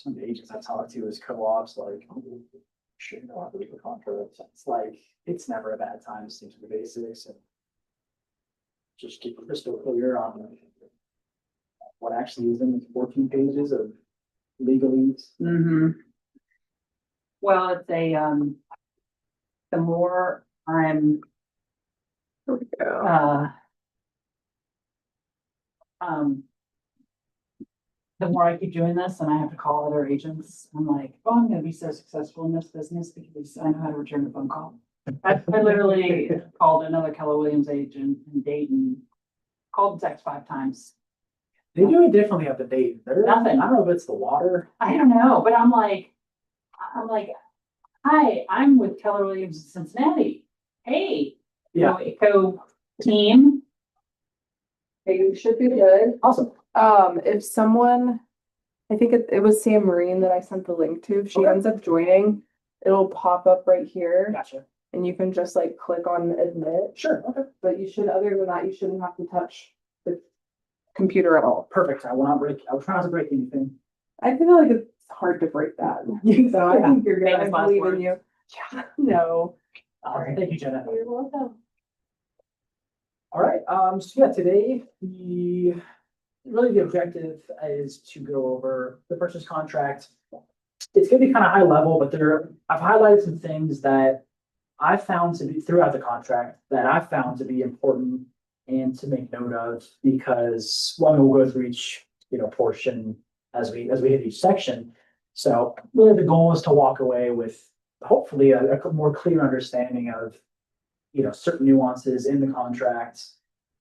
some of the agents I talked to as co-ops, like, should know how to do a contract. It's like, it's never a bad time to stick to the basics and just keep crystal clear on what actually is in the 14 pages of legalese. Well, it's the more I'm, There we go. the more I keep doing this and I have to call other agents, I'm like, oh, I'm gonna be so successful in this business because I know how to return a phone call. I literally called another Keller Williams agent in Dayton, called and text 5 times. They do it differently at the date. Nothing. I don't know if it's the water. I don't know, but I'm like, hi, I'm with Keller Williams in Cincinnati. Hey, Yeah. Eco team. Okay, you should be good. Awesome. If someone, I think it was Sam Marine that I sent the link to, if she Okay. ends up joining, it'll pop up right here Gotcha. and you can just like click on admit. Sure. Okay. But you should, other than that, you shouldn't have to touch the computer at all. Perfect. I will try not to break anything. I feel like it's hard to break that. So I think you're good. I Famous last believe in words. you. Yeah, no. Thank you, Jenna. You're welcome. All right, so yeah, today, the objective is to go over the purchase contract. It's gonna be kind of high level, but I've highlighted some things that I found to be throughout the contract that I found to be important and to make note of, because we'll go through each, portion as we hit each section. So really the goal is to walk away with hopefully a more clear understanding of certain nuances in the contract.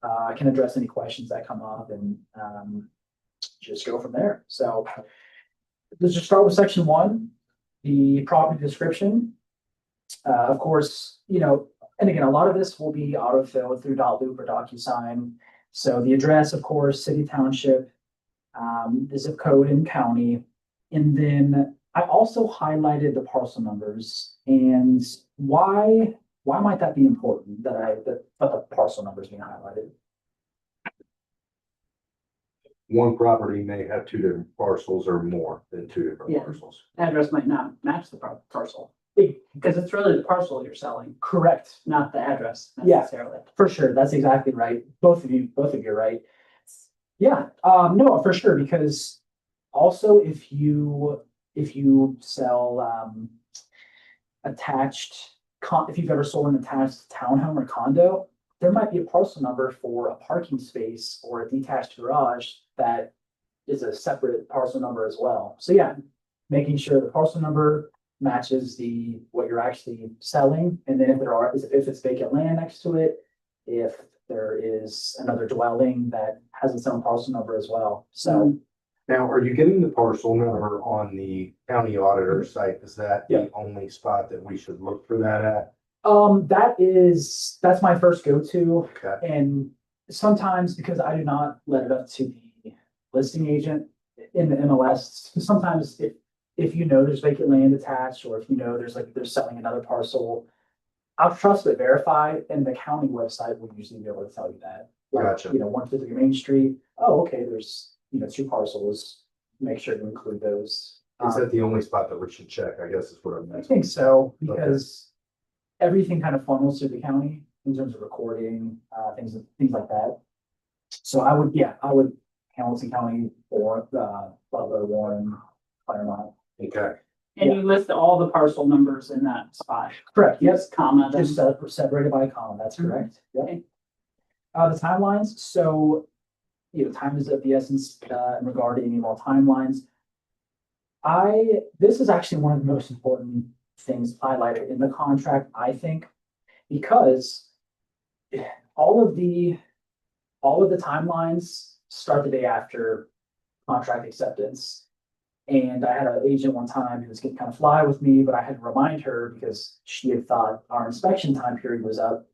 I can address any questions that come up and just go from there. So let's just start with section 1, the property description. Of course, and again, a lot of this will be autofill through .loop or DocuSign. So the address, of course, city, township, the zip code and county. And then I also highlighted the parcel numbers and why might that be important that the parcel numbers being highlighted? One property may have 2 different parcels or more than 2 different Yeah. parcels. Address might not match the parcel. Because it's really the parcel you're selling, Correct. not the address Yeah. necessarily. For sure. That's exactly right. Both of you are right. Yeah, no, for sure, because also if you sell attached if you've ever sold an attached townhome or condo, there might be a parcel number for a parking space or a detached garage that is a separate parcel number as well. So yeah, making sure the parcel number matches what you're actually selling, and then if it's vacant land next to it, if there is another dwelling that has its own parcel number as well. So Now, are you getting the parcel number on the county auditor site? Is that Yeah. the only spot that we should look for that at? that's my first go-to. Okay. And sometimes, because I do not let it up to the listing agent in the MLS, sometimes if there's vacant land attached, or if they're selling another parcel, I'll trust but verify, and the county website will usually be able to tell you that. Like, Gotcha. 153 Main Street, oh, okay, there's, 2 parcels, make sure to include those. Is that the only spot that we should check? I guess is what I'm I asking. think so, because everything kind of funnels through the county in terms of recording, things like that. So I would Hamilton County or Butler, Warren, Claremont. Okay. And you list all the parcel numbers in that spot. Correct, yes, Yes, comma, then. just separated by a comma, that's correct. Yep. Okay. The timelines, so, time is of the essence, in regard to any of all timelines. This is actually one of the most important things highlighted in the contract, I think, because all of the timelines start the day after contract acceptance. And I had an agent one time who was getting kind of fly with me, but I had to remind her because she had thought our inspection time period was up.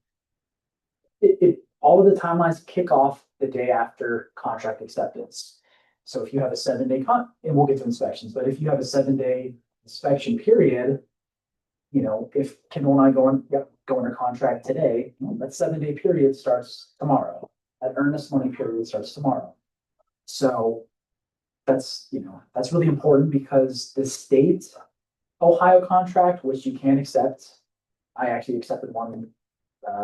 All of the timelines kick off the day after contract acceptance. So if you have a 7-day and we'll get to inspections, but if you have a 7-day inspection period, if Kendall and I go under contract today, that 7-day period starts tomorrow. That earnest money period starts tomorrow. So that's, that's really important because the state Ohio contract, which you can accept, I actually accepted one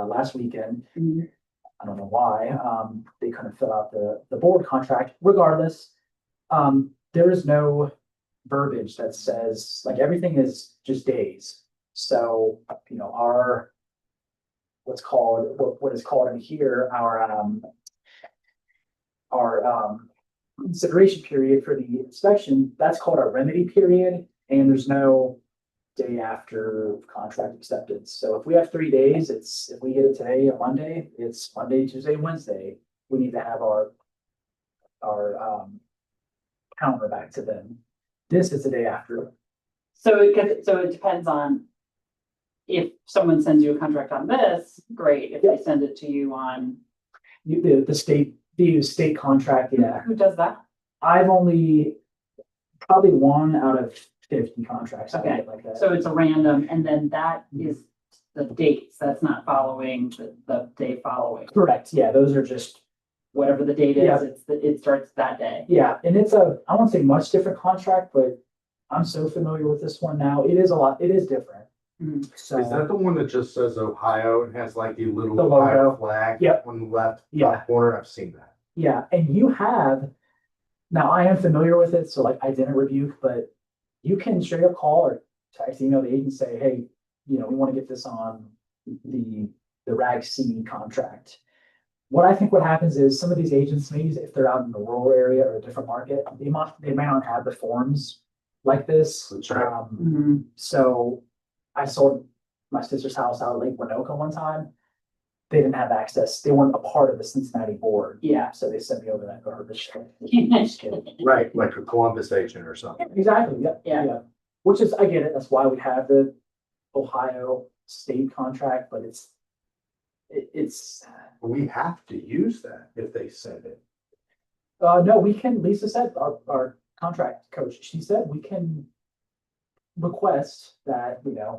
last weekend. Mhm. I don't know why. They couldn't fill out the board contract. Regardless, there is no verbiage that says, like, everything is just days. So, our what is called in here, our consideration period for the inspection, that's called a remedy period, and there's no day after contract acceptance. So if we have 3 days, if we get it today or Monday, it's Monday, Tuesday, Wednesday. We need to have our counter back to them. This is the day after. So it depends on if someone sends you a contract on this, great. If they send it to you on, The state contract, yeah. who does that? I've only probably one out of 50 contracts. I Okay, get like that. So it's a random, and then that is the dates. That's not following the day following. Correct, yeah, those are just, Whatever the date Yeah. is, it starts that day. yeah, and I won't say much different contract, but I'm so familiar with this one now. It is different. Mhm. So. Is that the one that just says Ohio and has like the little The Ohio logo. flag? Yep. On the left Yeah. top corner? I've seen that. Yeah, and now I am familiar with it, so like I didn't rebuke, but you can straight up call or text, email the agent, say, hey, we want to get this on the RAG C contract. What I think what happens is some of these agents, maybe if they're out in the rural area or a different market, they may not have the forms like this. That's right. Mhm. So I sold my sister's house out of Lake Winoka one time. They didn't have access. They weren't a part of the Cincinnati board. Yeah. So they sent me over that garbage. Yeah. Just kidding. Right, like a Columbus agent or something. Exactly, yeah. Yeah. Which is, I get it. That's why we have the Ohio state contract, but it's, We have to use that if they send it. no, we can, Lisa said, our contract coach, she said we can request that, we Yeah.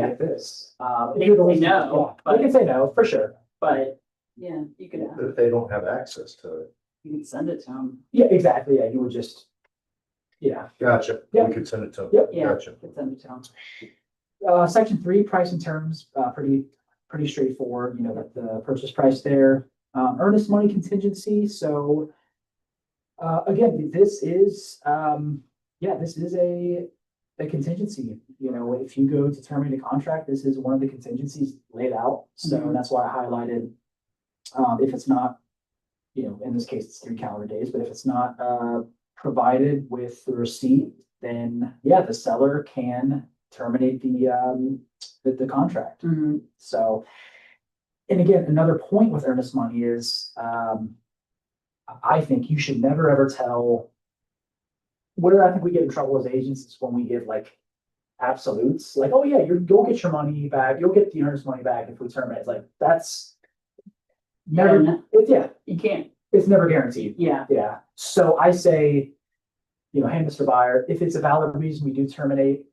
get this. They can say no, Yeah, we can say no, for sure. But yeah, you could If they don't have access to it. you could send it to them. Yeah, exactly. Yeah, you would just, yeah. Gotcha. Yep. We could send it to them. Yep. Yeah. Gotcha. You could send it to them. Section 3, price and terms, pretty straightforward, the purchase price there. Earnest money contingency, so. Again, this is a contingency, if you go to terminate a contract, this is one of the contingencies laid out, so Mhm. that's why I highlighted. If it's not, in this case, it's 3 calendar days, but if it's not, provided with the receipt, then, yeah, the seller can terminate the contract. Mhm. So, and again, another point with earnest money is, I think you should never ever tell. Where I think we get in trouble as agents is when we give like absolutes, like, oh yeah, you'll get your money back, you'll get the earnest money back if we terminate. It's like, that's never, Yeah. You can't, it's never guaranteed. yeah. Yeah, so I say, hey, Mr. Buyer, if it's a valid reason we do terminate,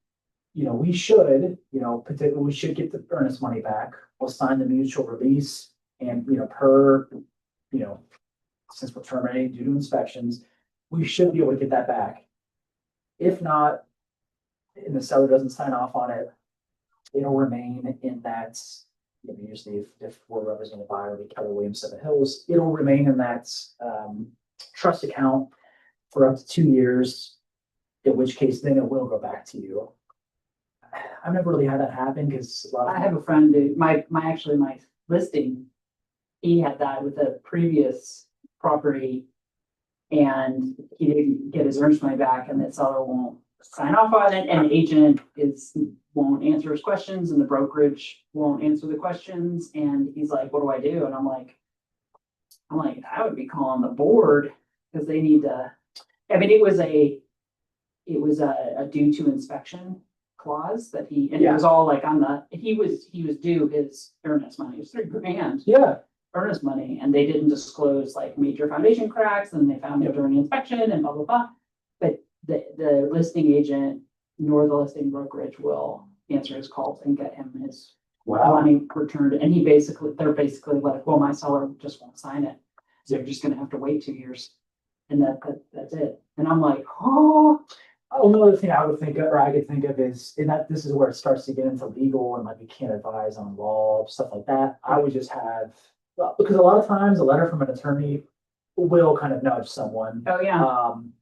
we should, particularly, we should get the earnest money back. We'll sign the mutual release and, since we're terminating due to inspections, we should be able to get that back. If not, and the seller doesn't sign off on it, it'll remain in that, usually if we're representing a buyer, we Keller Williams, Seven Hills, it'll remain in that, trust account for up to 2 years, in which case then it will go back to you. I've never really had that happen because a lot I of. have a friend who, my listing, he had that with a previous property. And he didn't get his earnest money back and the seller won't sign off on it and the agent won't answer his questions and the brokerage won't answer the questions. And he's like, what do I do? And I'm like, I would be calling the board because they need to, I mean, it was a due to inspection clause that and it was all like he was due his earnest money, it was $3,000. Yeah, Earnest money, and they didn't disclose like major foundation cracks, and they found it during the inspection and blah, blah, blah. But the listing agent nor the listing brokerage will answer his calls and get him his money returned. And they're basically like, well, my seller just won't sign it. So you're just gonna have to wait 2 years. and that's it. And I'm like, oh, Only other thing I would think of, or I could think of is, in that this is where it starts to get into legal and like we can't advise on law, stuff like that. I would just have, well, because a lot of times a letter from an attorney will kind of nudge someone. oh yeah,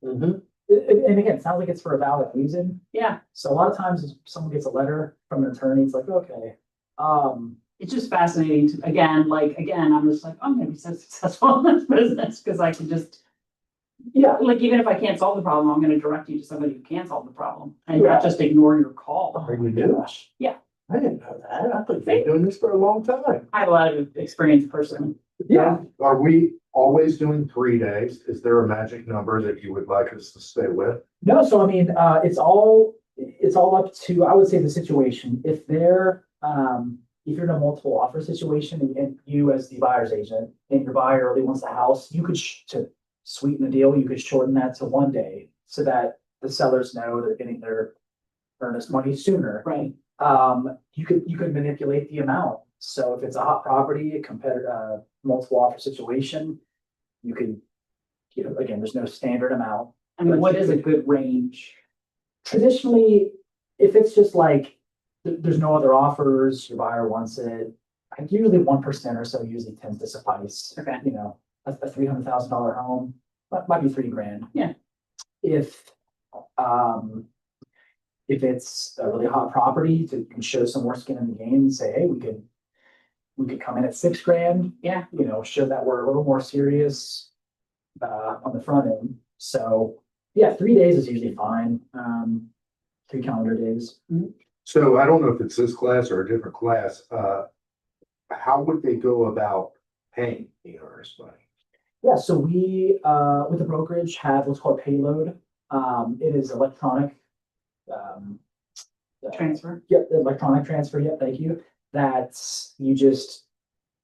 Mhm. And again, it sounds like it's for a valid reason. yeah. So a lot of times if someone gets a letter from an attorney, it's like, okay. It's just fascinating to, again, I'm just like, I'm gonna be so successful in this business, because I can just, Yeah, like, even if I can't solve the problem, I'm gonna direct you to somebody who can solve the problem, and Yeah. not just ignore your call. Are you new? gosh. I didn't know that. I thought you've been doing this for a long time. I have a lot of experience personally. Yeah. Are we always doing 3 days? Is there a magic number that you would like us to stay with? No, so I mean, it's all up to, I would say, the situation. If if you're in a multiple offer situation and you as the buyer's agent and your buyer really wants the house, you could, to sweeten the deal, you could shorten that to 1 day so that the sellers know they're getting their earnest money sooner. Right. You could manipulate the amount. So if it's a hot property, a competitor, multiple offer situation, you could, again, there's no standard amount. I mean, what is a good range? Traditionally, if it's just like, there's no other offers, your buyer wants it, like usually 1% or so usually tends to suffice. Okay. A $300,000 home, might be $3,000. Yeah. Um, if it's a really hot property, to show some more skin in the game and say, hey, we could come in at $6,000. Yeah. Show that we're a little more serious on the front end. So yeah, 3 days is usually fine. 3 calendar days. So I don't know if it's this class or a different class. How would they go about paying the earnest money? Yeah, so we with the brokerage have what's called payload. It is electronic. Transfer? Yep, electronic transfer. Yep, thank you. That's you just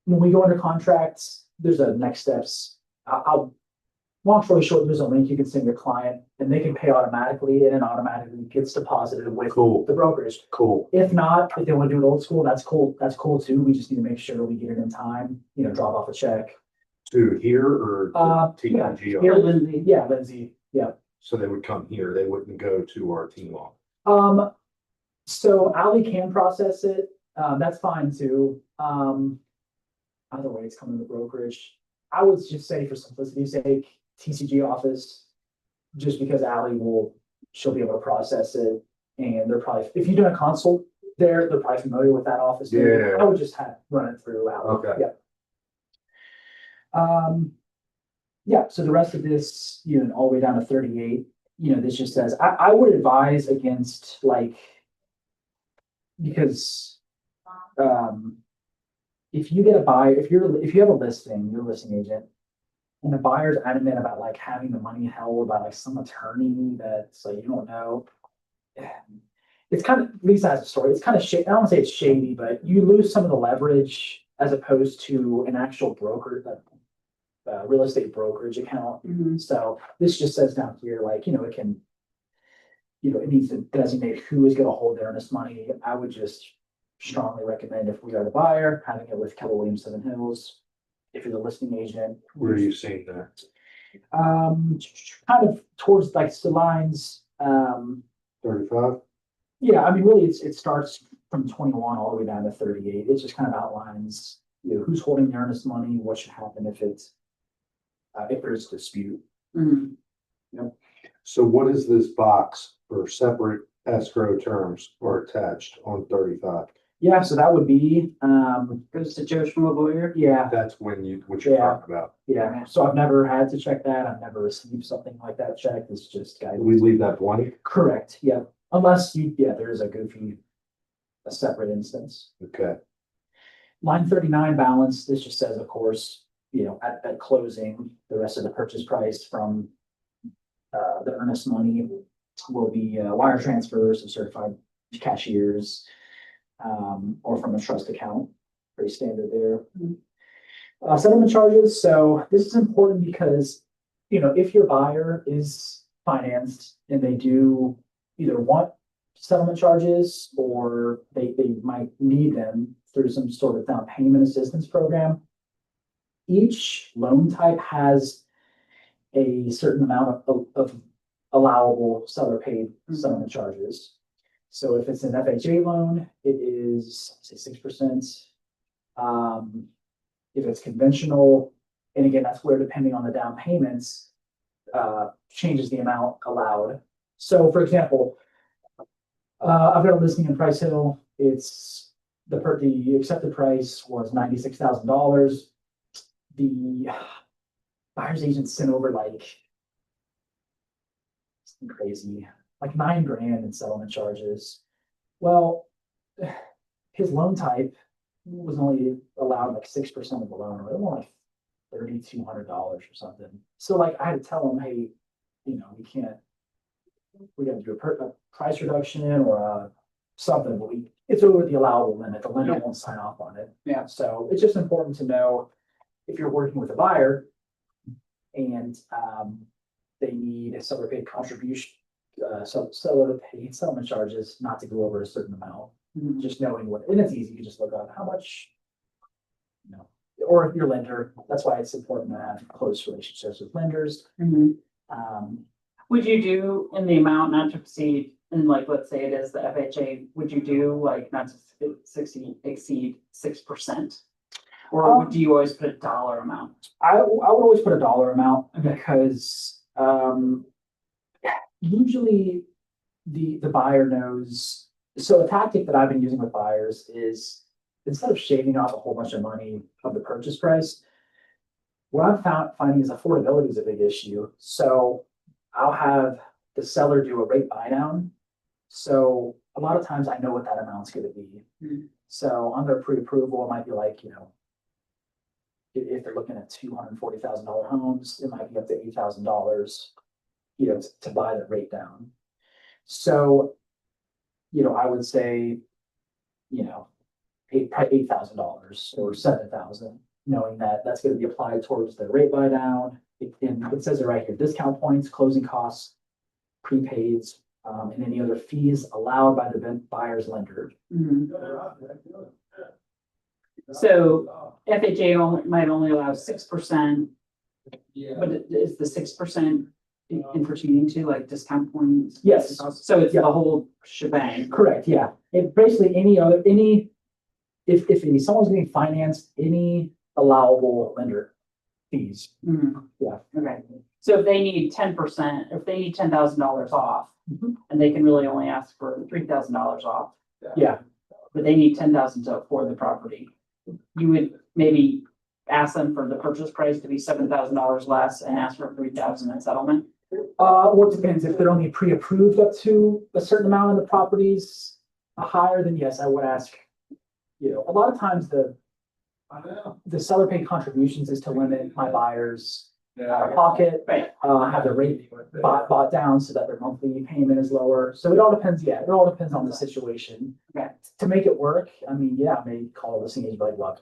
when we go under contracts, there's a next steps. I'll long story short, there's a link you can send your client and they can pay automatically and it automatically gets deposited with Cool. the brokerage. Cool. If not, if they want to do it old school, that's cool. That's cool too. We just need to make sure we get it in time, drop off a check. To here or Yeah, TNG? here, Lindsay. yeah, Lindsay, yeah. So they would come here. They wouldn't go to our team office. So Ally can process it. That's fine too. Either way, it's coming to the brokerage. I would just say for simplicity's sake, TCG office, just because she'll be able to process it. And they're probably, if you're doing a consult there, they're probably familiar with that office. Yeah. I would just run it through Ally. Okay. Yeah. Yeah, so the rest of this, all the way down to 38, this just says, I would advise against because, if you get a buyer, if you have a listing, you're a listing agent, and the buyer's adamant about having the money held by some attorney that's you don't know, it's kind of, Lisa has a story. It's kind of shady. I don't want to say it's shady, but you lose some of the leverage as opposed to an actual broker, real estate brokerage account. So this just says down here, it can, it needs to designate who is going to hold the earnest money. I would just strongly recommend, if we are the buyer, having it with Keller Williams Seven Hills. If you're the listing agent, Where are you seeing that? kind of towards the lines. 35? Yeah, I mean, really, it starts from 21 all the way down to 38. It just kind of outlines, who's holding the earnest money, what should happen if there's a dispute. So what is this box for separate escrow terms or attached on 35? Yeah, so that would be, Goes to Joe Schmoboyer. yeah, That's what you're Yeah. talking about. yeah. So I've never had to check that. I've never received something like that checked. It's just guidance. We leave that blank? Correct, yeah. Unless there is a separate instance. Okay. Line 39 balance, this just says, of course, at closing, the rest of the purchase price from the earnest money will be wire transfers of certified cashiers, or from a trust account, pretty standard there. Settlement charges, so this is important because, if your buyer is financed and they do either want settlement charges or they might need them through some sort of down payment assistance program, each loan type has a certain amount of allowable seller paid settlement charges. So if it's an FHA loan, it is, say, 6%. If it's conventional, and again, that's where depending on the down payments, changes the amount allowed. So for example, I've got a listing in Price Hill. It's the accepted price was $96,000. The buyer's agent sent over like something crazy, like $9,000 in settlement charges. Well, his loan type was only allowed like 6% of the loan, or only like $3,200 or something. So like I had to tell him, hey, we can't, we gotta do a price reduction or something, but it's over the allowable limit. The lender won't sign off on it. Yeah. So it's just important to know if you're working with a buyer and they need a seller paid contribution, seller paid settlement charges not to go over a certain amount. Mhm. Just knowing what, and it's easy, you can just look up how much, or your lender. That's why it's important to have close relationships with lenders. Mhm. Um, Would you do in the amount not to exceed, and like, let's say it is the FHA, would you do like not to exceed 6%? Or do you always put a dollar amount? I would always put a dollar amount Okay. because usually the buyer knows. So a tactic that I've been using with buyers is instead of shaving off a whole bunch of money of the purchase price, what I'm finding is affordability is a big issue. So I'll have the seller do a rate buy down. So a lot of times I know what that amount's going to be. Mhm. So on their pre-approval, it might be like, if they're looking at $240,000 homes, it might be up to $8,000, to buy the rate down. So, I would say, probably $8,000 or $7,000, knowing that that's going to be applied towards the rate buy down. It says it right here: discount points, closing costs, prepaids, and any other fees allowed by the buyer's lender. Mhm. So FHA might only allow 6%, but is the 6% in pertaining to like discount points? Yes. So it's the whole shebang. Correct, yeah. It basically if someone's getting financed, any allowable lender fees. Mhm. Yeah. Okay, so if they need 10%, if they need $10,000 off, Mhm. and they can really only ask for $3,000 off, Yeah, but they need 10,000 to afford the property, you would maybe ask them for the purchase price to be $7,000 less and ask for 3,000 in settlement? well, it depends. If they're only pre-approved up to a certain amount of the properties higher, then yes, I would ask. A lot of times the seller paid contributions is to limit my buyers out of pocket, Right. have the rate bought down so that their monthly payment is lower. So it all depends. Yeah, it all depends on the situation. Okay. To make it work, I mean, yeah, I may call a listing agent like, look,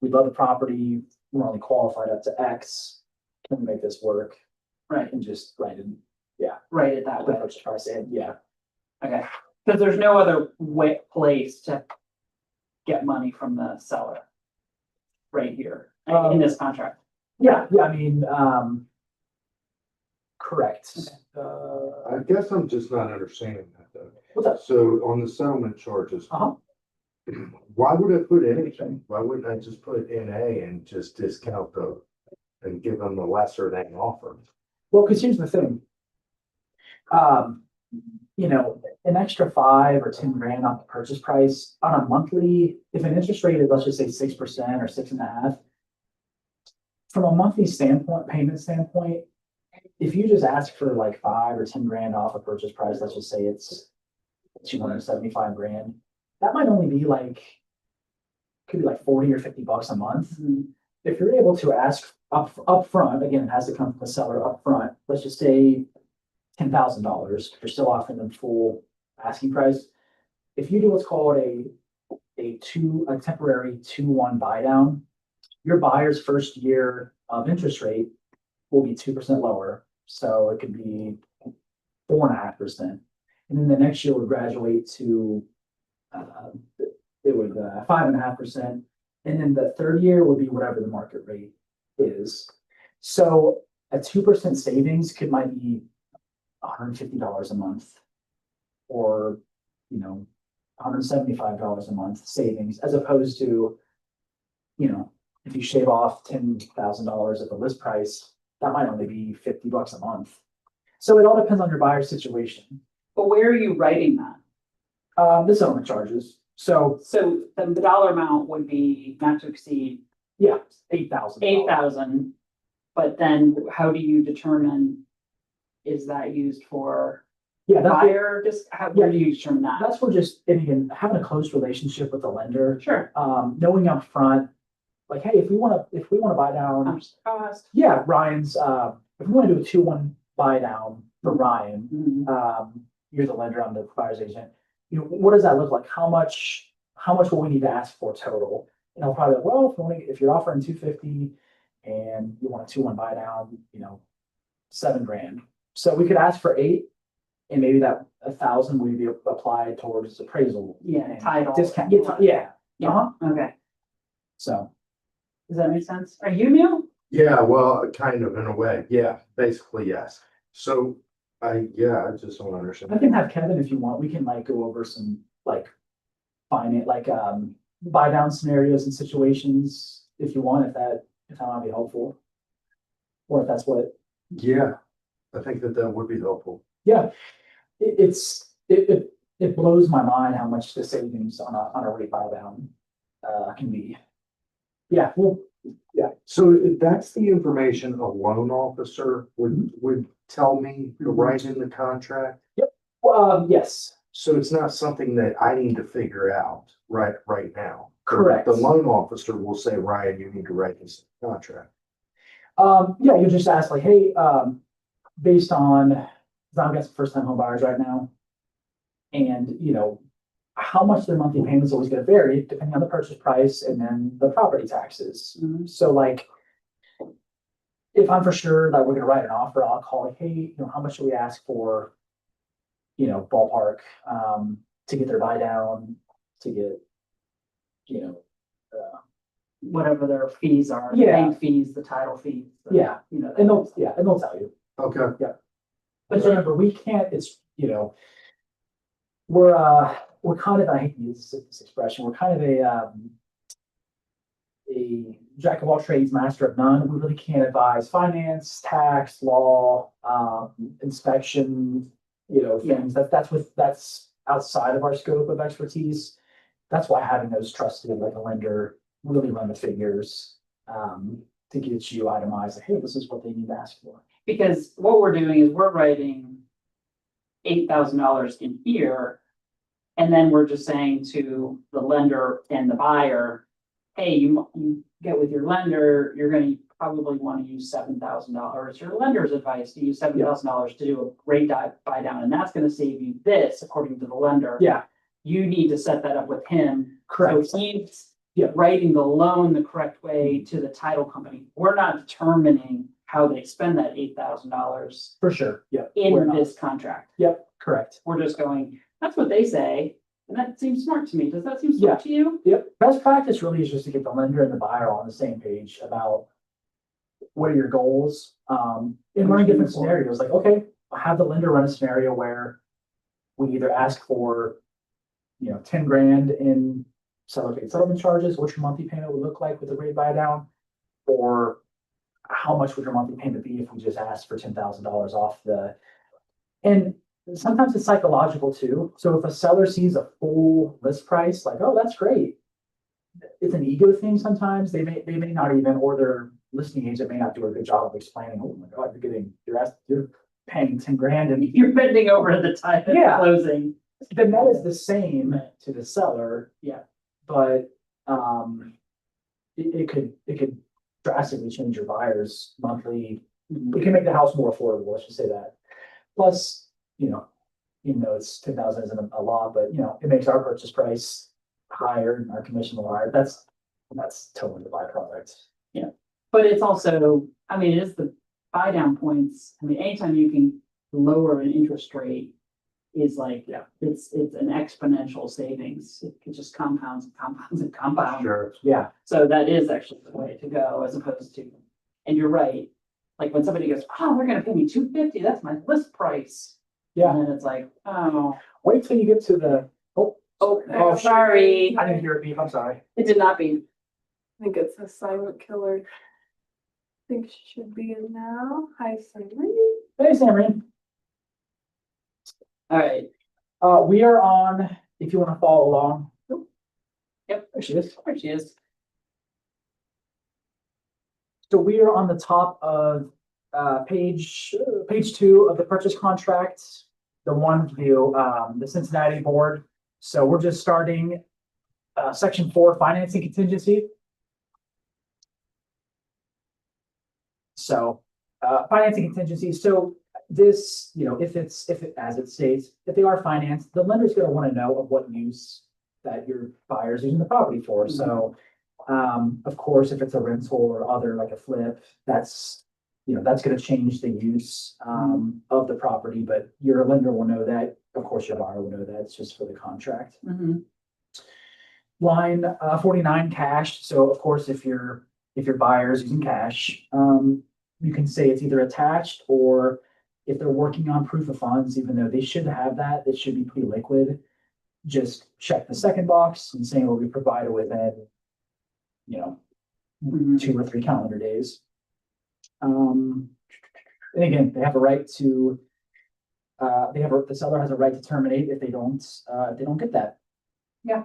we love the property, we're only qualified up to X. Can we make this work? Right, And just write it that the way, purchase price in, yeah. okay, because there's no other place to get money from the seller. Right here, in this contract. Yeah, I mean, correct. I guess I'm just not understanding that though. What's up? So on the settlement charges, Uh-huh. why would I put anything? Why wouldn't I just put NA and just discount and give them the lesser than offer? Well, because here's the thing. An extra $5,000 or $10,000 off the purchase price on a monthly, if an interest rate is, let's just say 6% or 6.5%, from a monthly payment standpoint, if you just ask for like $5,000 or $10,000 off a purchase price, let's just say it's $275,000, that might only be could be like 40 or $50 a month. Mhm. If you're able to ask up front, again, it has to come from the seller up front, let's just say $10,000, you're still offering them full asking price. If you do what's called a temporary 2-1 buy down, your buyer's first year of interest rate will be 2% lower. So it could be 4.5%. And then the next year would graduate to, it would 5.5%. And then the third year would be whatever the market rate is. So a 2% savings might be $150 a month. Or, $175 a month savings, as opposed to, if you shave off $10,000 at the list price, that might only be $50 a month. So it all depends on your buyer's situation. But where are you writing that? The settlement charges, so, So the dollar amount would be not to exceed yeah, $8,000. 8,000. But then how do you determine, is that used for Yeah, that's, buyer, just where do you determine that? that's for just, and again, having a close relationship with the lender, Sure. knowing up front, like, hey, if we wanna buy down, Cost. yeah, Ryan's, if we wanna do a 2-1 buy down for Ryan, Mhm. you're the lender, I'm the buyer's agent. What does that look like? How much will we need to ask for total? And I'll probably, well, if you're offering 250 and you want a 2-1 buy down, $7,000. So we could ask for 8, and maybe that 1,000 would be applied towards appraisal. Yeah, and title. Discount, yeah, Yeah, okay. so. Does that make sense? Are you new? Yeah, well, kind of in a way. Yeah, basically, yes. So I just don't I understand. can have Kevin if you want, we can like go over some buy down scenarios and situations if you want, if that might be helpful. Or if that's what, Yeah, I think that would be helpful. yeah, it blows my mind how much the savings on a rate buy down can be. Yeah, well, So that's the information a loan officer would tell me to write in the contract. yes, So it's not something that I need to figure out right now. Correct. The loan officer will say, Ryan, you need to write this contract. yeah, you just ask like, hey, based on, 'cause I've got some first time home buyers right now. And, how much their monthly payment is always gonna vary depending on the purchase price and then the property taxes. Mhm. So like, if I'm for sure that we're gonna write an offer, I'll call like, hey, how much should we ask for? Ballpark, to get their buy down, to get, Whatever their fees are, the Yeah. bank fees, the title fees. Yeah. and they'll tell you. Okay. But remember, we can't, it's, we're kind of, I hate to use this expression, we're kind of a jack of all trades, master of none. We really can't advise finance, tax, law, inspection, things. That's outside of our scope of expertise. That's why having those trusted, like a lender, really run the figures, to get you itemized, like, hey, this is what they need to ask for. Because what we're doing is we're writing $8,000 in here. And then we're just saying to the lender and the buyer, hey, you get with your lender, you're gonna probably want to use $7,000. Your lender's advice to use $7,000 to do a rate buy down, and that's gonna save you this according to the lender. Yeah, You need to set that up with him. correct. So he's Yeah. writing the loan the correct way to the title company. We're not determining how they spend that $8,000 For sure, yep. in We're not. this contract. Yep, correct. We're just going, that's what they say, and that seems smart to me. Does that seem Yeah. smart to you? Yep, best practice really is just to get the lender and the buyer on the same page about what are your goals, and running different scenarios, like, okay, have the lender run a scenario where we either ask for, $10,000 in seller paid settlement charges, what your monthly payment would look like with the rate buy down, or how much would your monthly payment be if we just asked for $10,000 off and sometimes it's psychological too. So if a seller sees a full list price, like, oh, that's great. It's an ego thing sometimes. They may not even, or their listing agent may not do a good job of explaining, oh my God, you're paying $10,000 and You're bending over at the time of Yeah. closing. the net is the same to the seller. Yeah. But, it could drastically change your buyer's monthly. It can make the house more affordable, let's just say that. Plus, even though it's 10,000 isn't a lot, but it makes our purchase price higher and our commission higher. That's totally the byproduct. But it's also, I mean, it is the buy down points. I mean, anytime you can lower an interest rate is like, it's an exponential savings. It just compounds and compounds and compounds. Sure. Yeah, So that is actually the way to go as opposed to, and you're right. like when somebody goes, oh, they're gonna pay me $250, that's my list price. Yeah. And then it's like, oh, Wait till you get to the, oh, oh, sorry. I didn't hear it beep, I'm sorry. It did not be. I think it's a silent killer. I think she should be in now. Hi, Simon. Hey, Samreen. All right. We are on, if you want to follow along. Yep. There she is. There she is. So we are on the top of page 2 of the purchase contract, the one view, the Cincinnati board. So we're just starting section 4, financing contingency. So financing contingency. So this, if it as it states, if they are financed, the lender's going to want to know of what use that your buyer's using the property for. So of course, if it's a rental or other like a flip, that's going to change the use of the property, but your lender will know that. Of course, your buyer will know that. It's just for the contract. Line 49 cash. So of course, if your buyer is using cash, you can say it's either attached, or if they're working on proof of funds, even though they should have that, it should be pretty liquid. Just check the second box and saying will be provided within 2 or 3 calendar days. And again, they have a right to, the seller has a right to terminate if they don't get that. Yeah.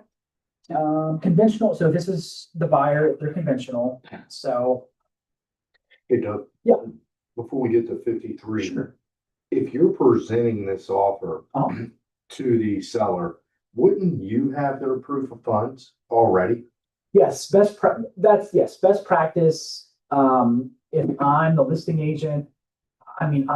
Conventional, so this is the buyer, they're conventional, so. Hey, Doug. Yeah. Before we get to 53. Sure. If you're presenting this offer to the seller, wouldn't you have their proof of funds already? Yes, best practice. If I'm the listing agent, if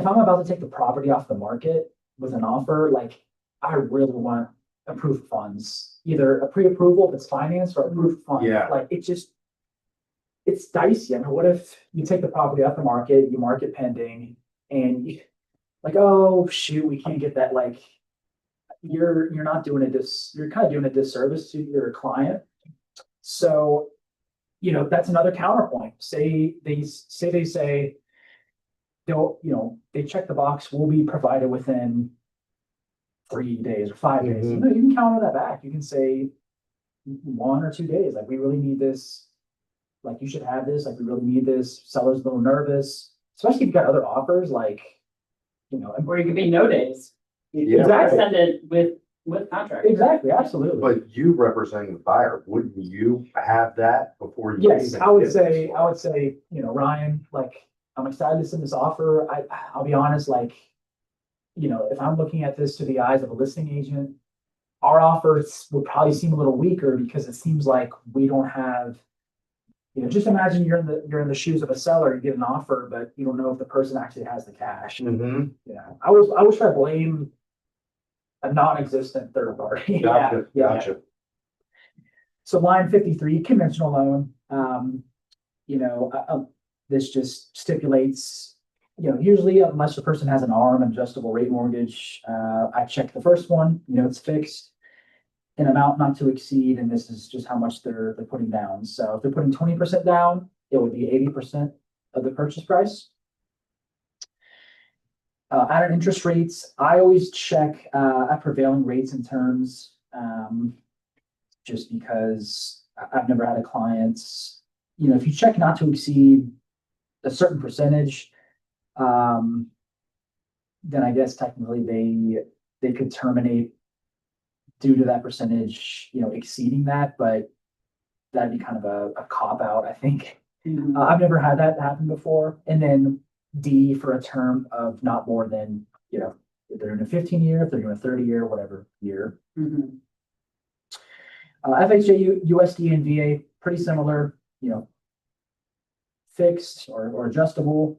I'm about to take the property off the market with an offer, like I really want a proof of funds, either a pre-approval if it's financed or a proof of funds. Yeah. Like it's dicey. I mean, what if you take the property off the market, you mark it pending, and oh shoot, we can't get that. Like you're not doing you're kind of doing a disservice to your client. So, that's another counterpoint. Say they they check the box, will be provided within 3 days or 5 days. Mhm. No, you can counter that back. You can say 1 or 2 days, like we really need this. Like you should have this, like we really need this. Seller's a little nervous, especially if you've got other offers, like, Or it could be no days. Yeah. Exactly. Send it with contract. Exactly, absolutely. But you representing the buyer, wouldn't you have that before you? Yes, even I would get say, this far? Ryan, like, I'm excited to send this offer. I'll be honest, like, if I'm looking at this through the eyes of a listing agent, our offers would probably seem a little weaker because it seems like we don't have, just imagine you're in the shoes of a seller, you get an offer, but you don't know if the person actually has the cash. Mhm. Yeah, I was trying to blame a non-existent third party. Gotcha, Yeah. gotcha. So line 53, conventional loan, this just stipulates, usually unless the person has an ARM, adjustable rate mortgage, I check the first one, it's fixed. An amount not to exceed, and this is just how much they're putting down. So if they're putting 20% down, it would be 80% of the purchase price. Added interest rates, I always check at prevailing rates and terms, just because I've never had a client, if you check not to exceed a certain percentage, then I guess technically they could terminate due to that percentage, exceeding that, but that'd be kind of a cop out, I think. I've never had that happen before. And then D for a term of not more than, if they're in a 15-year, if they're in a 30-year, whatever year. FHA, USD, and VA, pretty similar, fixed or adjustable,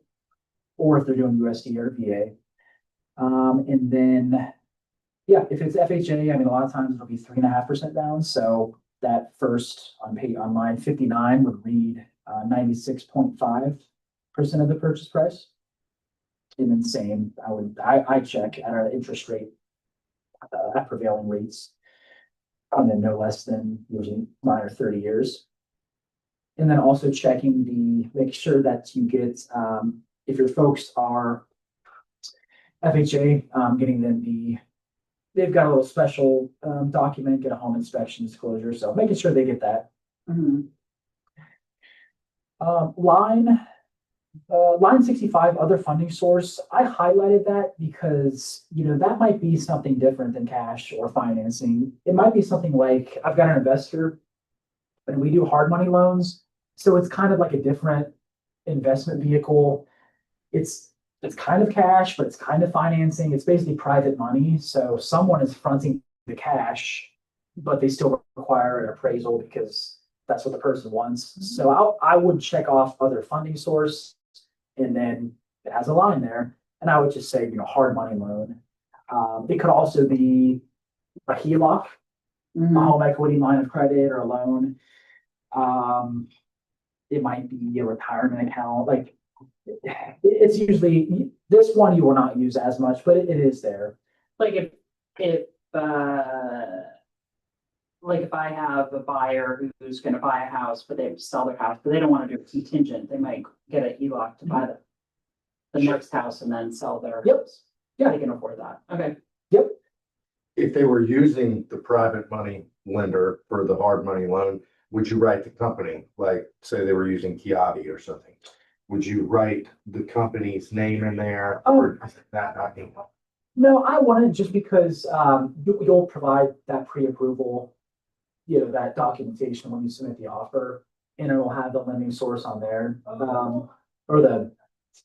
or if they're doing USD or VA. And then, if it's FHA, a lot of times it'll be 3.5% down. So that first on line 59 would read 96.5% of the purchase price. And then same, I check at our interest rate at prevailing rates. And then no less than usually 9 or 30 years. And then also checking make sure that you get, if your folks are FHA, getting them they've got a little special, document, get a home inspection disclosure, so making sure they get that. Mhm. Line 65, other funding source, I highlighted that because, that might be something different than cash or financing. It might be something like, I've got an investor and we do hard money loans. So it's kind of like a different investment vehicle. It's kind of cash, but it's kind of financing. It's basically private money. So someone is fronting the cash, but they still require an appraisal because that's what the person wants. So I would check off other funding source, and then it has a line there. And I would just say, hard money loan. It could also be a HELOC, a Mhm. home equity line of credit or a loan. It might be a retirement account. Like, it's usually, this one you will not use as much, but it is there. Like if I have a buyer who's gonna buy a house, but they have to sell their house, but they don't wanna do a contingent, they might get a HELOC to buy the next house and then sell their. Yep. house. Yeah. They can afford that. Okay. Yep. If they were using the private money lender for the hard money loan, would you write the company? Like, say they were using Kiavi or something? Would you write the company's name in there? Or is that not being? No, I wanted just because, you'll provide that pre-approval, that documentation when you submit the offer, and it'll have the lending source on there, or the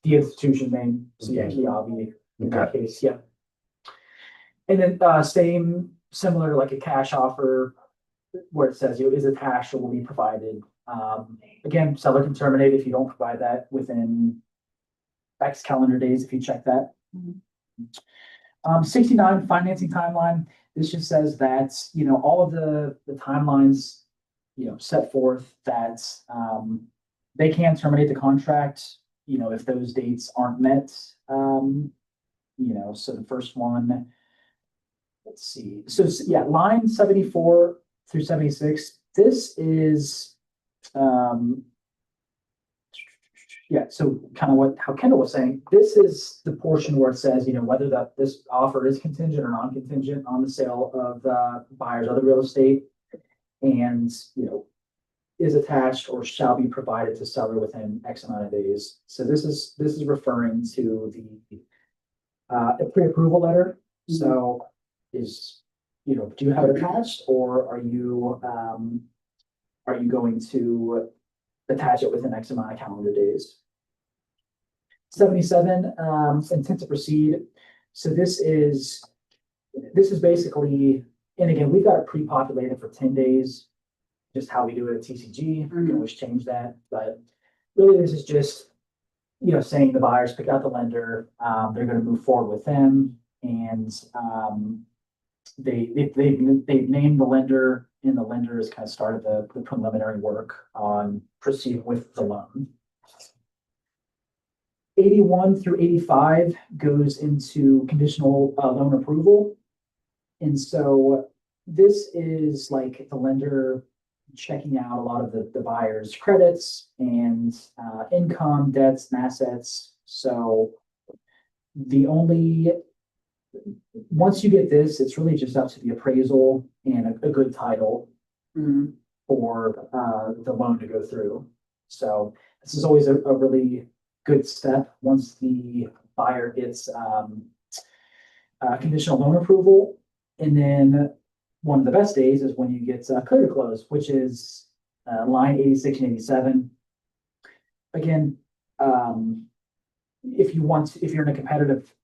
institution name, so yeah, Kiavi in that Okay. case, yeah. And then, similar like a cash offer where it says, is attached or will be provided. Again, seller can terminate if you don't provide that within X calendar days, if you check that. Mhm. 69 financing timeline. This just says that, all of the timelines, set forth that, they can terminate the contract, if those dates aren't met. So the first one, let's see. So yeah, line 74 through 76, this is, yeah, so kind of how Kendall was saying, this is the portion where it says, whether this offer is contingent or non-contingent on the sale of the buyer's other real estate, and, is attached or shall be provided to seller within X amount of days. So this is referring to the, a pre-approval letter. So do you have it attached, or are you going to attach it within X amount of calendar days? 77, intent to proceed. So this is basically, and again, we've got it pre-populated for 10 days, just how we do it at TCG. We can always change that, but really this is just, saying the buyers pick out the lender, they're gonna move forward with them, and, they've named the lender, and the lender has kind of started the preliminary work on proceeding with the loan. 81 through 85 goes into conditional, loan approval. And so this is like the lender checking out a lot of the buyer's credits and, income, debts, and assets. So once you get this, it's really just up to the appraisal and a good title Mhm. for, the loan to go through. So this is always a really good step once the buyer gets, conditional loan approval. And then one of the best days is when you get, clear to close, which is, line 86 and 87. Again, if you're in a competitive,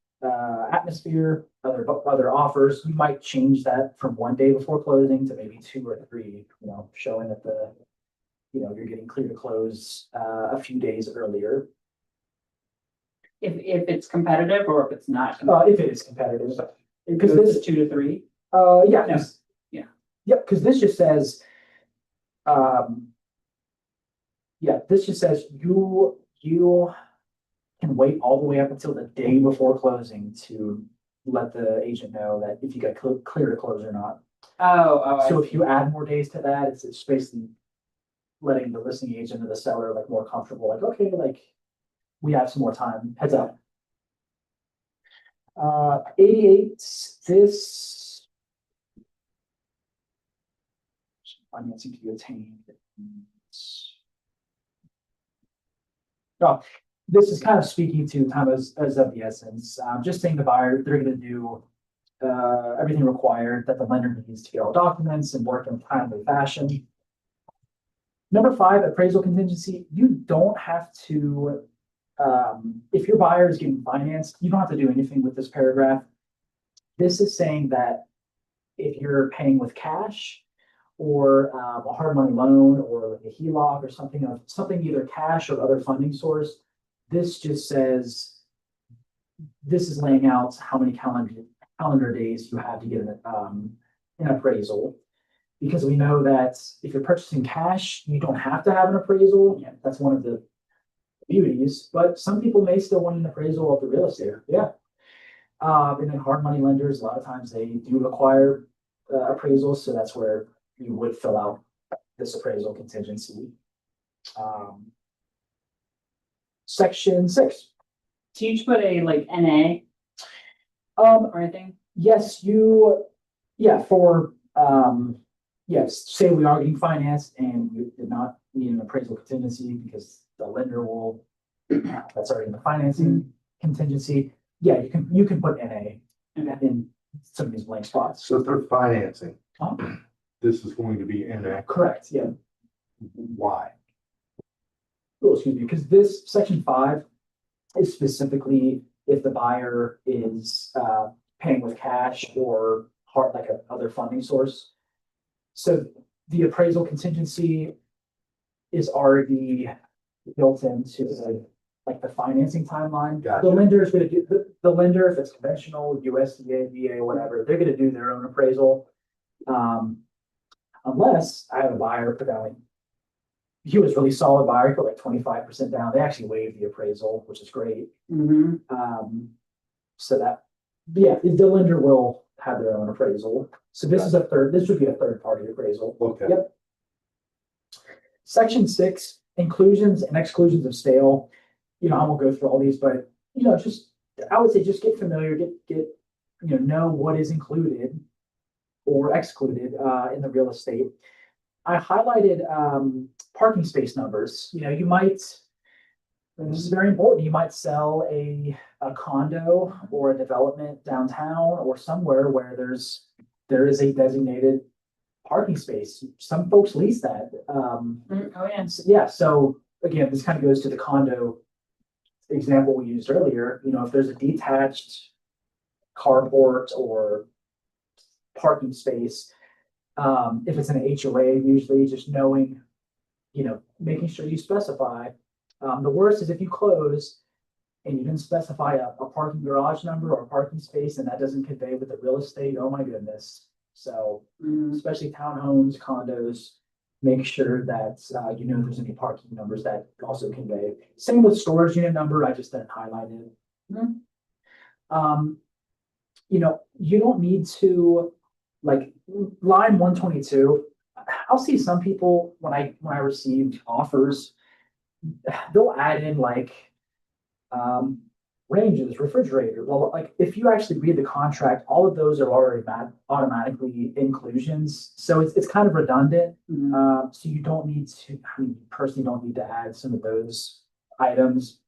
atmosphere, other offers, you might change that from one day before closing to maybe 2 or 3, showing that you're getting clear to close, a few days earlier. If it's competitive or if it's not. If it is competitive, because Goes to this, 2 to 3. yeah. Yeah. Yeah. Yep, because this just says, this just says you can wait all the way up until the day before closing to let the agent know that if you got clear to close or not. Oh, I So see. if you add more days to that, it's basically letting the listing agent or the seller like more comfortable, like, okay, like, we have some more time, heads up. 88, this. Financing to be attained. Oh, this is kind of speaking to time as of the essence, just saying the buyer, they're gonna do everything required that the lender needs to get all documents and work in a timely fashion. Number 5, appraisal contingency, you don't have to, if your buyer is getting financed, you don't have to do anything with this paragraph. This is saying that if you're paying with cash or a hard money loan or like a HELOC or something either cash or other funding source, this just says, this is laying out how many calendar days you have to get an appraisal. Because we know that if you're purchasing cash, you don't have to have an appraisal. Yeah, that's one of the beauties, but some people may still want an appraisal of the real estate. Yeah. And then hard money lenders, a lot of times they do require appraisals, so that's where you would fill out this appraisal contingency. Section 6. Do you put a like NA or anything? Yes, yes, say we are getting financed and you did not need an appraisal contingency because the lender will, that's already in the financing contingency. Yeah, you can put NA in some of these blank spots. So if they're financing, Huh? this is going to be NA. Correct, yeah. Why? Oh, excuse me, because this section 5 is specifically if the buyer is paying with cash or hard like a other funding source. So the appraisal contingency is already built into like the financing timeline. Gotcha. The lender is gonna do, the lender, if it's conventional, USDA, VA, whatever, they're gonna do their own appraisal. Unless I have a buyer put down, like, he was really solid buyer, put like 25% down. They actually waived the appraisal, which is great. So that, yeah, the lender will have their own appraisal. So this would be a third party appraisal. Okay. Yep. Section 6, inclusions and exclusions of sale. I won't go through all these, but, I would say just get familiar, know what is included or excluded in the real estate. I highlighted parking space numbers. You might, and this is very important, you might sell a condo or a development downtown or somewhere where there is a designated parking space. Some folks lease that. Oh, yeah. Yeah, so again, this kind of goes to the condo example we used earlier. If there's a detached carport or parking space, if it's an HOA, usually just knowing, making sure you specify. The worst is if you close and you didn't specify a parking garage number or a parking space and that doesn't convey with the real estate, oh my goodness. So especially townhomes, condos, make sure that there's any parking numbers that also convey. Same with storage unit number, I just didn't highlight it. You don't need to, like, line 122. I'll see some people when I received offers, they'll add in like ranges, refrigerator. Well, like if you actually read the contract, all of those are already automatically inclusions. So it's kind of redundant. So you don't need to, personally don't need to add some of those items.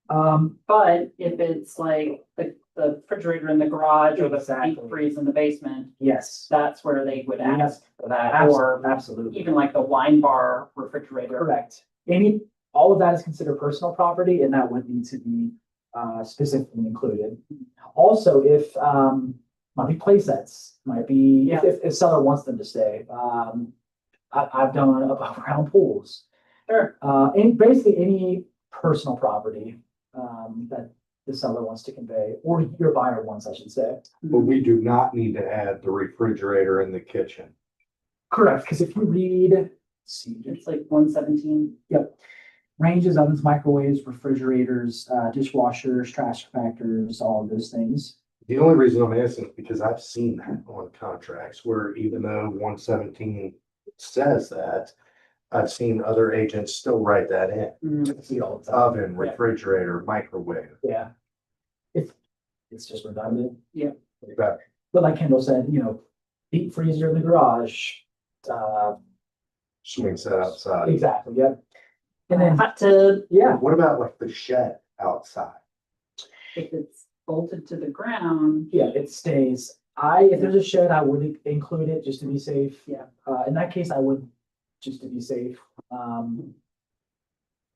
But if it's like the refrigerator in the garage or the Exactly. deep freeze in the basement, Yes, that's where they would ask for that, or absolutely. even like the wine bar refrigerator. Correct. All of that is considered personal property and that would need to be specifically included. Also, if might be play sets, might be if seller wants them to stay. I've done above ground pools. Sure. And basically any personal property that the seller wants to convey, or your buyer wants, I should say. But we do not need to add the refrigerator in the kitchen. Correct, because if you read, It's like 117. Yep. Ranges, ovens, microwaves, refrigerators, dishwashers, trash compactors, all of those things. The only reason I'm asking is because I've seen that on contracts where even though 117 says that, I've seen other agents still write that in. Mm, See all the time. Oven, refrigerator, microwave. Yeah. It's just redundant. Okay. But like Kendall said, deep freezer in the garage. Swing set outside. Exactly, yep. And then, hot tub, yeah, What about like the shed outside? if it's bolted to the ground. yeah, it stays. If there's a shed, I would include it just to be safe. Yeah. In that case, I would, just to be safe.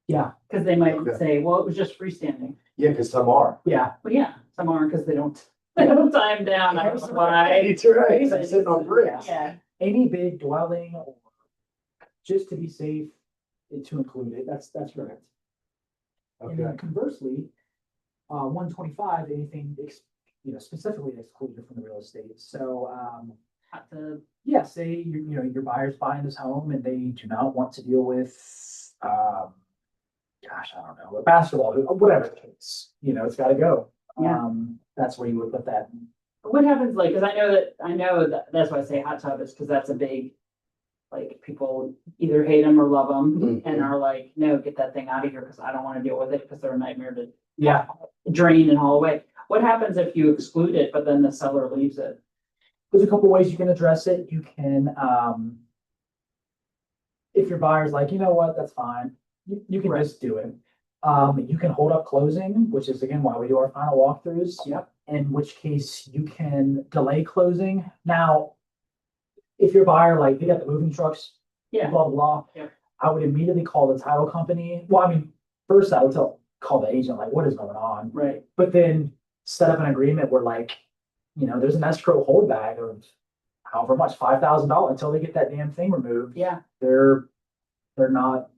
Yeah, Cause they might Okay. say, well, it was just freestanding. Yeah, because some are. yeah. Well, yeah, some aren't because they don't tie them down. I don't know why. It's right. It's sitting on bricks. Yeah, Any big dwelling, or just to be safe, to include it, that's correct. And Okay. then conversely, 125, anything, specifically excluded from the real estate. So, hot tub. yeah, say your buyer's buying this home and they do not want to deal with, gosh, I don't know, a basketball hoop, whatever the case, it's gotta go. Yeah. That's where you would put that. What happens, like, cause I know that, that's why I say hot tub is because that's a big, like, people either hate them or love them and are like, no, get that thing out of here because I don't want to deal with it because they're a nightmare to Yeah, drain and haul away. What happens if you exclude it, but then the seller leaves it? there's a couple ways you can address it. You can, if your buyer's like, you know what, that's fine, you can Right. just do it. You can hold up closing, which is again why we do our final walkthroughs. Yep. In which case you can delay closing. Now, if your buyer, like, they got the moving trucks, Yeah, blah, blah, blah. Yep. I would immediately call the title company. Well, I mean, first I would call the agent, like, what is going on? right. But then set up an agreement where, like, there's an escrow holdback of however much, $5,000 until they get that damn thing removed. Yeah, They're not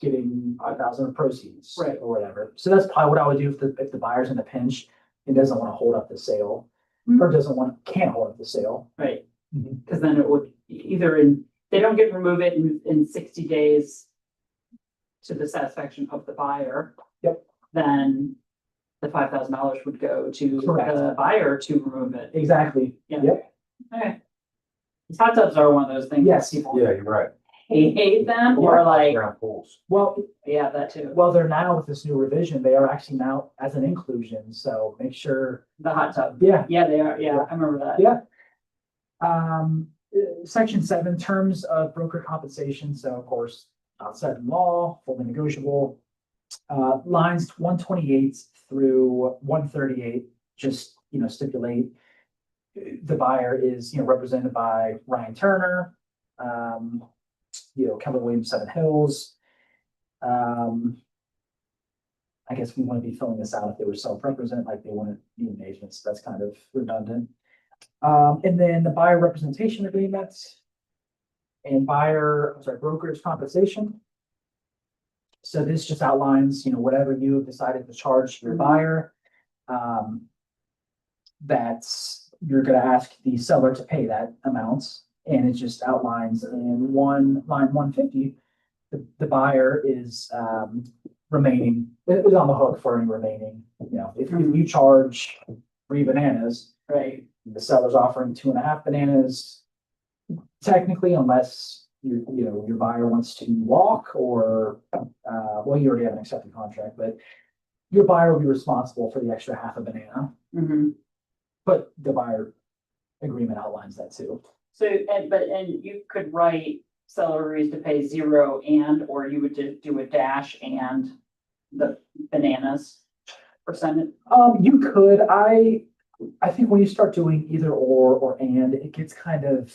getting 5,000 of proceeds. Right. Or whatever. So that's probably what I would do if the buyer's in a pinch and doesn't want to hold up the sale. Mhm. Or can't hold up the sale. right. Mhm. Because then it would they don't get to remove it in 60 days to the satisfaction of the buyer. Yep. Then the $5,000 would go to Correct. the buyer to remove it. Exactly. Yeah. Yep. Okay. These hot tubs are one of those things. Yes. People Yeah, you're right. hate them or like, Around pools. Well, yeah, that too. they're now with this new revision, they are actually now as an inclusion. So make sure, The hot tub. yeah. Yeah, they are. Yeah, I remember that. Yeah. Section 7, terms of broker compensation. So of course, outside in law, fully negotiable. Lines 128 through 138, just, stipulate the buyer is, represented by Ryan Turner, Kevin Williams, Seven Hills. I guess we want to be filling this out if they were self-represent, like they wouldn't be an agent, so that's kind of redundant. And then the buyer representation agreements and broker's compensation. So this just outlines, whatever you have decided to charge your buyer. That's, you're gonna ask the seller to pay that amount. And it just outlines in line 150, the buyer is, remaining, is on the hook for any remaining, if you charge 3 bananas, Right. the seller's offering 2.5 bananas. Technically, unless your buyer wants to walk or, well, you already have an accepted contract, but your buyer will be responsible for the extra half a banana, Mm-hmm. but the buyer agreement outlines that too. So, and you could write seller agrees to pay 0 or you would just do a dash and the bananas percentage. You could, I think when you start doing either or and, it gets kind of,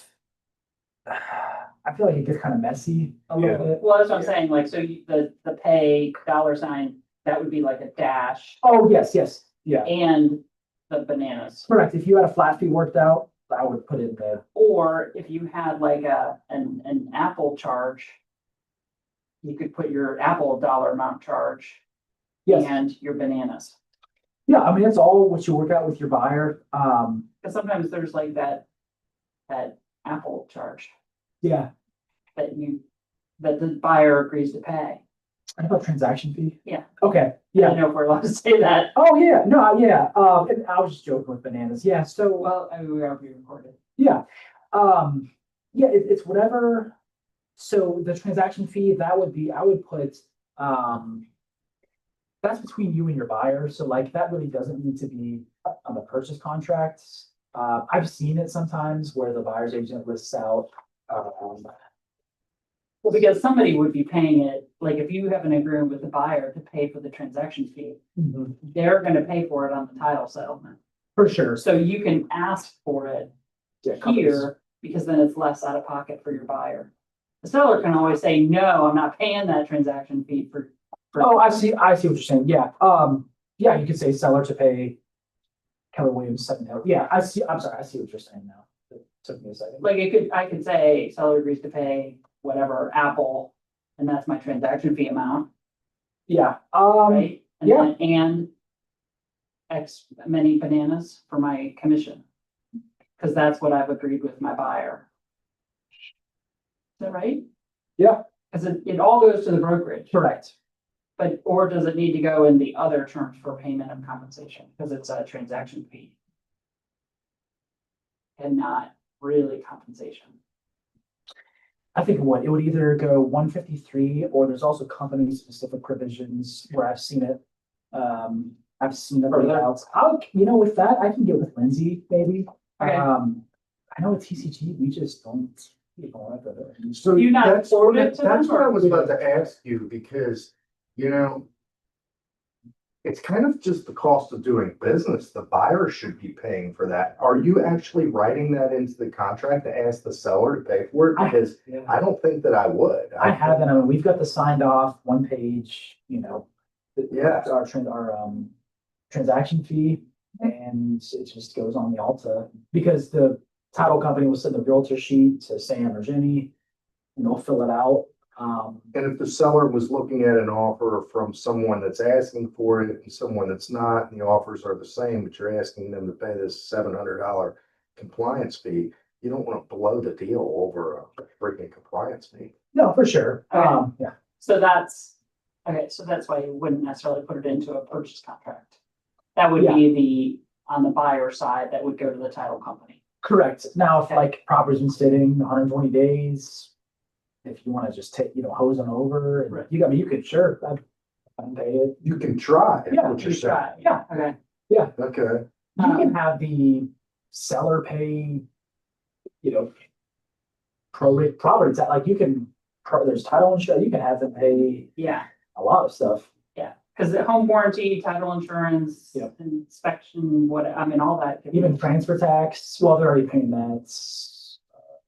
I feel like it gets kind of messy a little bit. Well, that's what I'm saying, like, so the pay $, that would be like a dash Oh, yes, yeah, and the bananas. correct. If you had a flat fee worked out, I would put in the, Or if you had like an Apple charge, you could put your Apple dollar amount charge yes, and your bananas. yeah, I mean, it's all what you work out with your buyer. Because sometimes there's like that Apple charge Yeah, that the buyer agrees to pay. I thought transaction fee. Yeah. Okay, I yeah. don't know if we're allowed to say that. Oh, yeah, no, yeah, and I was just joking with bananas. Yeah, so, Well, I mean, we are being recorded. yeah. Yeah, it's whatever. So the transaction fee, that would be, I would put, that's between you and your buyer, so like, that really doesn't need to be on the purchase contracts. I've seen it sometimes where the buyer's agent lists out, Well, because somebody would be paying it, like if you have an agreement with the buyer to pay for the transaction fee, they're gonna pay for it on the title settlement. for sure. So you can ask for it Yeah, companies- here, because then it's less out of pocket for your buyer. The seller can always say, no, I'm not paying that transaction fee for. Oh, I see what you're saying, yeah, yeah, you could say seller to pay Keller Williams $7. Yeah, I'm sorry, I see what you're saying now. It took me a second. Like I could say seller agrees to pay whatever Apple, and that's my transaction fee amount, Yeah, right? And yeah. then- And X many bananas for my commission. Cause that's what I've agreed with my buyer. Is that right? Yeah. Cause it all goes to the brokerage, correct. but, or does it need to go in the other terms for payment of compensation? Cause it's a transaction fee. And not really compensation. I think it would either go 153, or there's also company specific provisions where I've seen it. I've seen it laid out. With that, I can get with Lindsay, maybe. Okay. I know at TCG, we just don't. So You not that's forward what, it to that's them, what I or- was about to ask you, because, it's kind of just the cost of doing business. The buyer should be paying for that. Are you actually writing that into the contract to ask the seller to pay for it? Because I don't think that I would. I haven't, I mean, we've got the signed off one page, Yeah. our transaction fee, and it just goes on the Alta, because the title company will send the realtor sheet to Sam or Jenny, and they'll fill it out. And if the seller was looking at an offer from someone that's asking for it and someone that's not, and the offers are the same, but you're asking them to pay this $700 compliance fee, you don't want to blow the deal over a freaking compliance fee. No, for sure, Okay. yeah. So that's, okay, so that's why you wouldn't necessarily put it into a purchase contract. That would be on the buyer side, that would go to the title company. Correct. Now, if Okay. like property's been sitting 120 days, if you want to just take, hose them over, and Right. you could, sure, I'd pay it. You can try, is Yeah, what you're You saying. try. Yeah. Okay. Okay. You can have the seller pay, property tax, like there's title insurance, you can have them pay Yeah, a lot of stuff. because the home warranty, title insurance, Yep. inspection, all that. Even transfer tax, well, they're already paying that.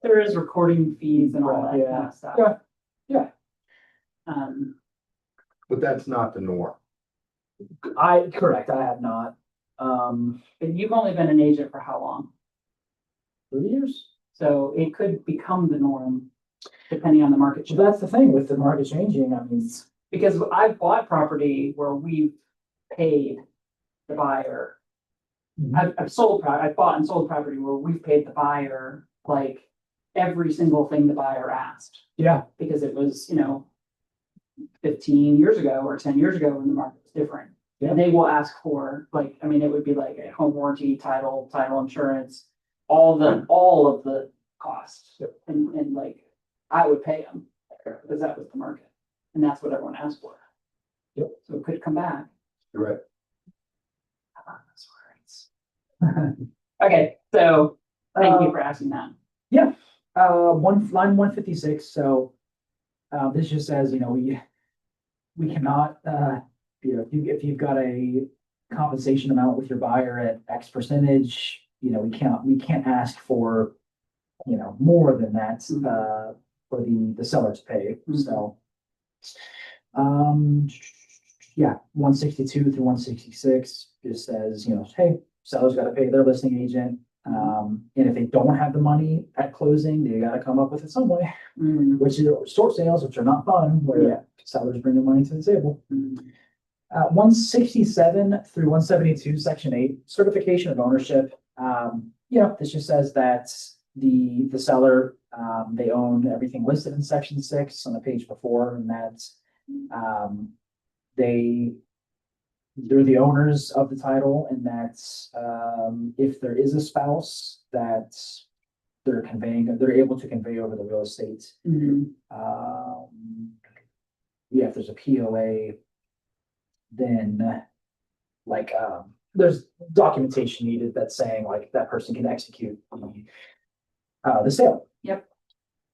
There is recording fees and all that Yeah. kind of stuff. Yeah. But that's not the norm. Correct, I have not. But you've only been an agent for how long? 3 years? So it could become the norm depending on the market. So that's the thing with the market changing, I mean, Because I've bought property where we've paid the buyer. Mhm. I've bought and sold property where we've paid the buyer, like, every single thing the buyer asked. yeah, Because it was, 15 years ago or 10 years ago when the market was different. Yeah. And they will ask for, it would be like a home warranty, title insurance, all of the costs. Yep. And I would pay them because that was the market. And that's what everyone asked for. Yep. So it could come back. You're right. Okay, so thank you for asking that. line 156, so, this just says, we cannot, if you've got a compensation amount with your buyer at X percentage, we can't ask for, more than that, for the seller to pay, so. Yeah, 162 through 166 just says, hey, seller's gotta pay their listing agent. And if they don't have the money at closing, they gotta come up with it some way, which is short sales, which are not fun, Yeah. where sellers bring the money to the table. Mhm. 167 through 172, section 8, certification of ownership. This just says that the seller, they own everything listed in section 6 on the page before, and that's, they're the owners of the title, and that's, if there is a spouse, that they're conveying, they're able to convey over the real estate. Mhm. Yeah, if there's a POA, then like, there's documentation needed that's saying like that person can execute the sale. Yep.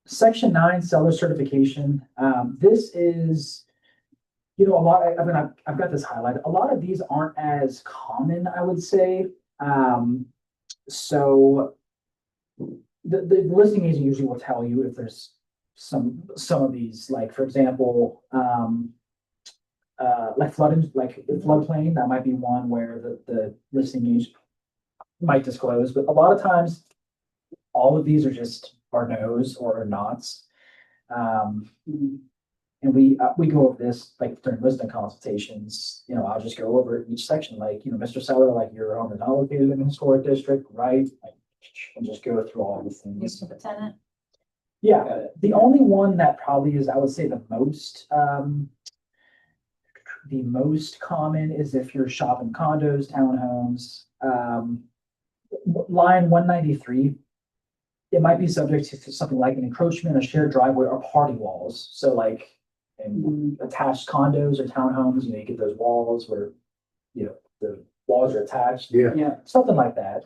Section 9, seller certification. This is, a lot, I mean, I've got this highlighted. A lot of these aren't as common, I would say. So the listing agent usually will tell you if there's some of these, like, for example, like floodplain, that might be one where the listing agent might disclose, but a lot of times, all of these are no's or are nots. And we go over this like during listing consultations, I'll just go over each section, like, Mr. Seller, like your home is not located in a historic district, right? Like, and just go through all the You things. put the tenant. Yeah, the only one that probably is, I would say, the most common is if you're shopping condos, townhomes, line 193. It might be subject to something like an encroachment, a shared driveway, or party walls. So like in attached condos or townhomes, you get those walls where, the walls are attached. Yeah. Yeah. Something like that.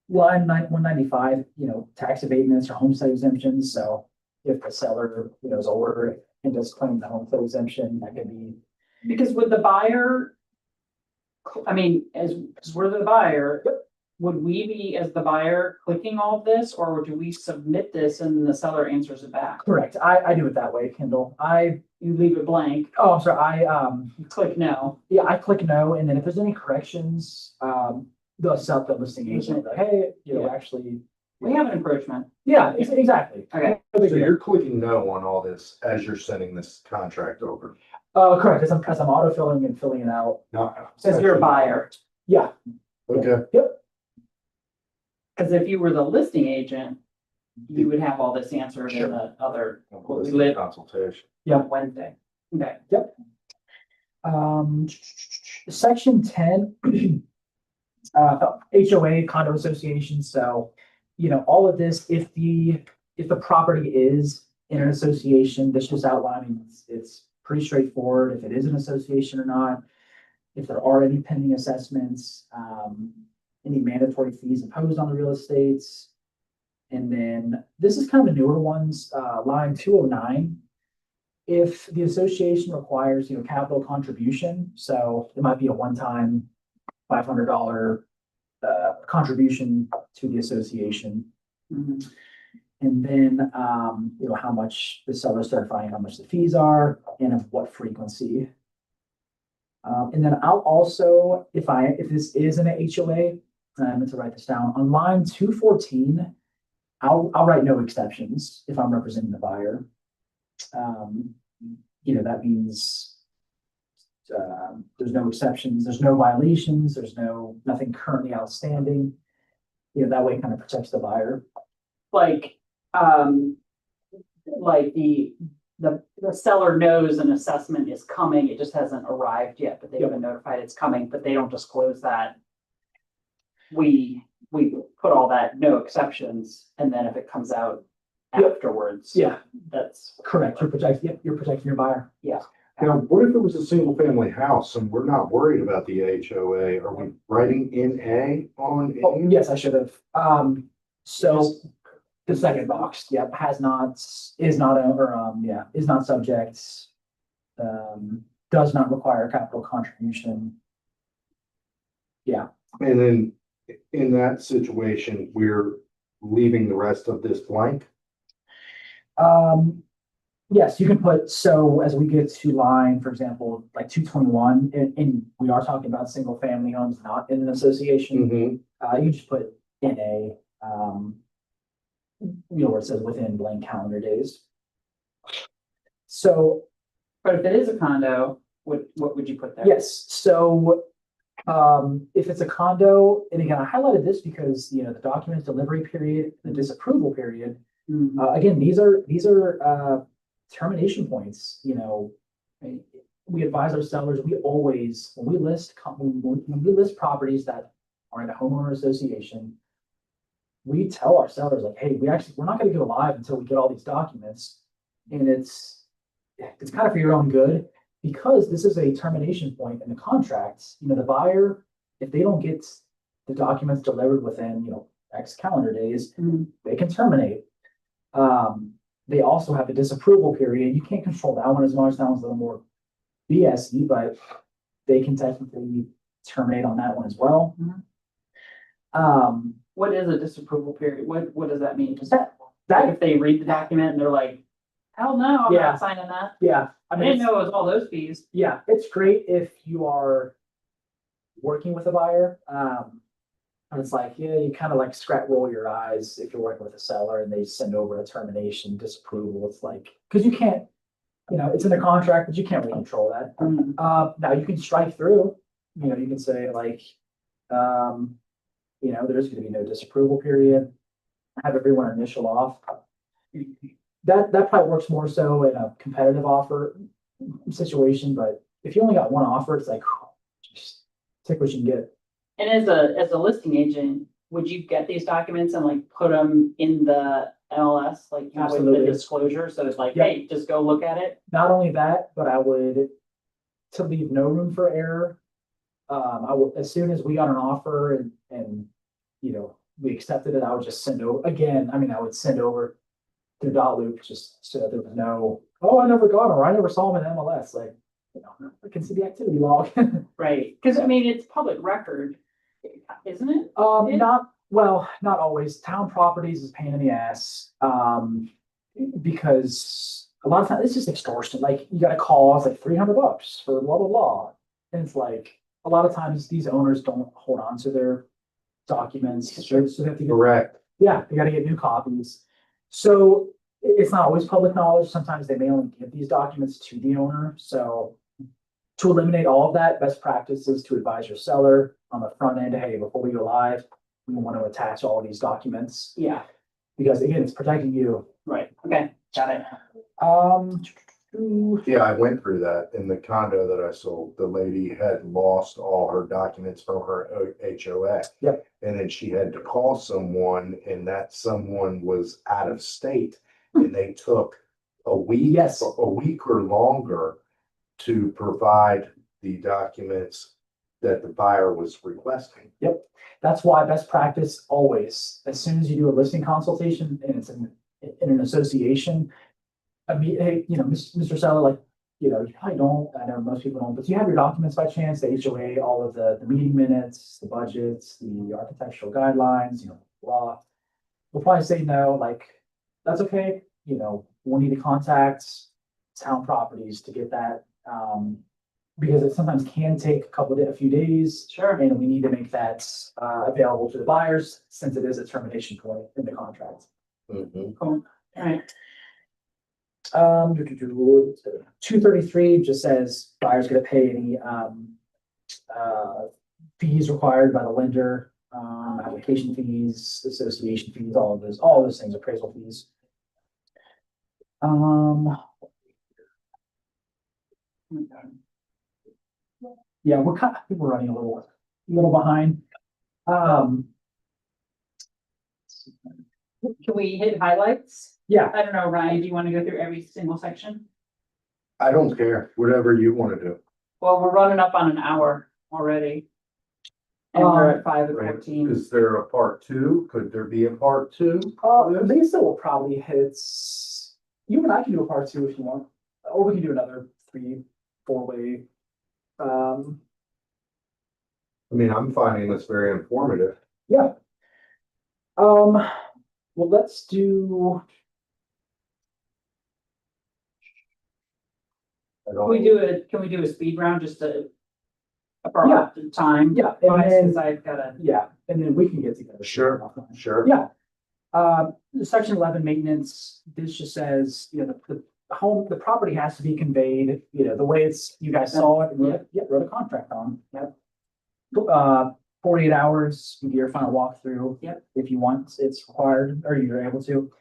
Line 195, tax abatements or homestead exemptions. So if the seller, is older and does claim the homestead exemption, that could be. Because would the buyer, I mean, because we're the buyer, would we be, as the buyer, clicking all of this, or do we submit this and the seller answers it back? Correct. I do it that way, Kendall. You leave it blank, Oh, I'm sorry. you click no. Yeah, I click no, and then if there's any corrections, they'll set up the listing agent, like, hey, Yeah. actually. We have an encroachment. Yeah, exactly. Okay. No big So deal. you're clicking no on all this as you're sending this contract over? Correct, as I'm autofilling and filling it out. No. Says you're a buyer. Yeah, Okay. yep, Because if you were the listing agent, you would have all this answered in the other Listing consultation. Yeah. Wednesday. Okay. Section 10, HOA condo association, so, all of this, if the property is in an association, this just outlining, it's pretty straightforward, if it is an association or not, if there are any pending assessments, any mandatory fees imposed on the real estates. And then this is kind of a newer ones, line 209. If the association requires, capital contribution, so it might be a one-time $500 contribution to the association. Mhm. And then, how much the seller is certifying, how much the fees are, and of what frequency. And then I'll also, if this is an HOA, I meant to write this down, on line 214, I'll write no exceptions if I'm representing the buyer. That means there's no exceptions, there's no violations, there's nothing currently outstanding. That way it kind of protects the buyer. Like the seller knows an assessment is coming, it just hasn't arrived yet, but they've been notified it's coming, but they don't disclose that. We put all that, no exceptions, and then if it comes out afterwards. Yeah, That's correct. You're protecting your buyer. Now, what if it was a single family house and we're not worried about the HOA? Are we writing NA on? Oh, yes, I should have. So the second box, yep, is not subject, does not require capital contribution. Yeah, And then in that situation, we're leaving the rest of this blank? yes, you can put, so as we get to line, for example, like 221, and we are talking about single family homes, not in an association. Mm-hmm. You just put NA, where it says within blank calendar days. So, But if it is a condo, what would you put there? yes, so, if it's a condo, and again, I highlighted this because, the document delivery period, the disapproval period, Mhm. again, these are termination points, we advise our sellers, we always, when we list properties that are in a homeowner association, we tell our sellers like, hey, we're not gonna go live until we get all these documents. And it's kind of for your own good, because this is a termination point in the contracts, the buyer, if they don't get the documents delivered within, X calendar days, Mhm. they can terminate. They also have a disapproval period. You can't control that one as much. That one's a little more BSE, but they can technically terminate on that one as well. Mhm. Um, What is a disapproval period? What does that mean? Just that, like that, if they read the document and they're like, hell no, I'm Yeah. not signing that. yeah, I I mean, didn't it's- know it was all those fees. yeah, it's great if you are working with a buyer. And it's like, yeah, you kind of like roll your eyes if you're working with a seller and they send over a termination disapproval. It's like, because you can't, it's in the contract, but you can't really control that. Mhm. Now you can strike through, you can say like, there's gonna be no disapproval period. Have everyone initial off. That probably works more so in a competitive offer situation, but if you only got one offer, it's like, just take what you can get. And as a listing agent, would you get these documents and like put them in the MLS, like with the Absolutely. disclosure? So it's like, Yep. hey, just go look at it. Not only that, but I would, to leave no room for error. I would, as soon as we got an offer and, we accepted it, I would just send over, again, I would send over through dot loop, just so that there was no, oh, I never got him, or I never saw him in MLS, like, I can see the activity log. Right. Because it's public record, isn't it? Yeah. Not always. Town properties is a pain in the ass. Because a lot of times it's just extortion. Like you got a call, it's like $300 for blah, blah, blah. And it's like, a lot of times these owners don't hold on to their documents. So they have to get, Correct. yeah, they gotta get new copies. So it's not always public knowledge. Sometimes they may only give these documents to the owner. So to eliminate all of that, best practice is to advise your seller on the front end, hey, before we go live, we want to attach all these documents. Yeah, Because again, it's protecting you. right. Okay, got it. Um, Yeah, I went through that in the condo that I sold. The lady had lost all her documents from her HOA. Yep. And then she had to call someone, and that someone was out of state, and they took a week. Yes. A week or longer to provide the documents that the buyer was requesting. That's why best practice always, as soon as you do a listing consultation and it's in an association, hey, Mr. Seller, like, you probably don't, I know most people don't, but do you have your documents by chance, the HOA, all of the meeting minutes, the budgets, the architectural guidelines, blah. We'll probably say no, like, that's okay, we'll need to contact town properties to get that. Because it sometimes can take a few days, Sure. and we need to make that available to the buyers since it is a termination point in the contract. Mhm. Cool. All right. 233 just says buyer's gonna pay any fees required by the lender, application fees, association fees, all of those things, appraisal fees. Yeah, I think we're running a little behind. Can we hit highlights? Yeah, I don't know, Ryan, do you want to go through every single section? I don't care, whatever you want to do. Well, we're running up on an hour already. And we're at 5:14. Is there a part two? Could there be a part two? Lisa will probably hit, you and I can do a part two if you want, or we can do another 3-4 way. I mean, I'm finding this very informative. Yeah. Well, let's do, Can we do a speed round just to? For the time? yeah, and Because then, I've gotta, and then we can get together. Sure. Sure. Yeah. Section 11 maintenance, this just says, the home, the property has to be conveyed, the way you guys saw it, and wrote a contract on. Yep. 48 hours, you do your final walkthrough. Yep. If you want, it's required, or you're able to.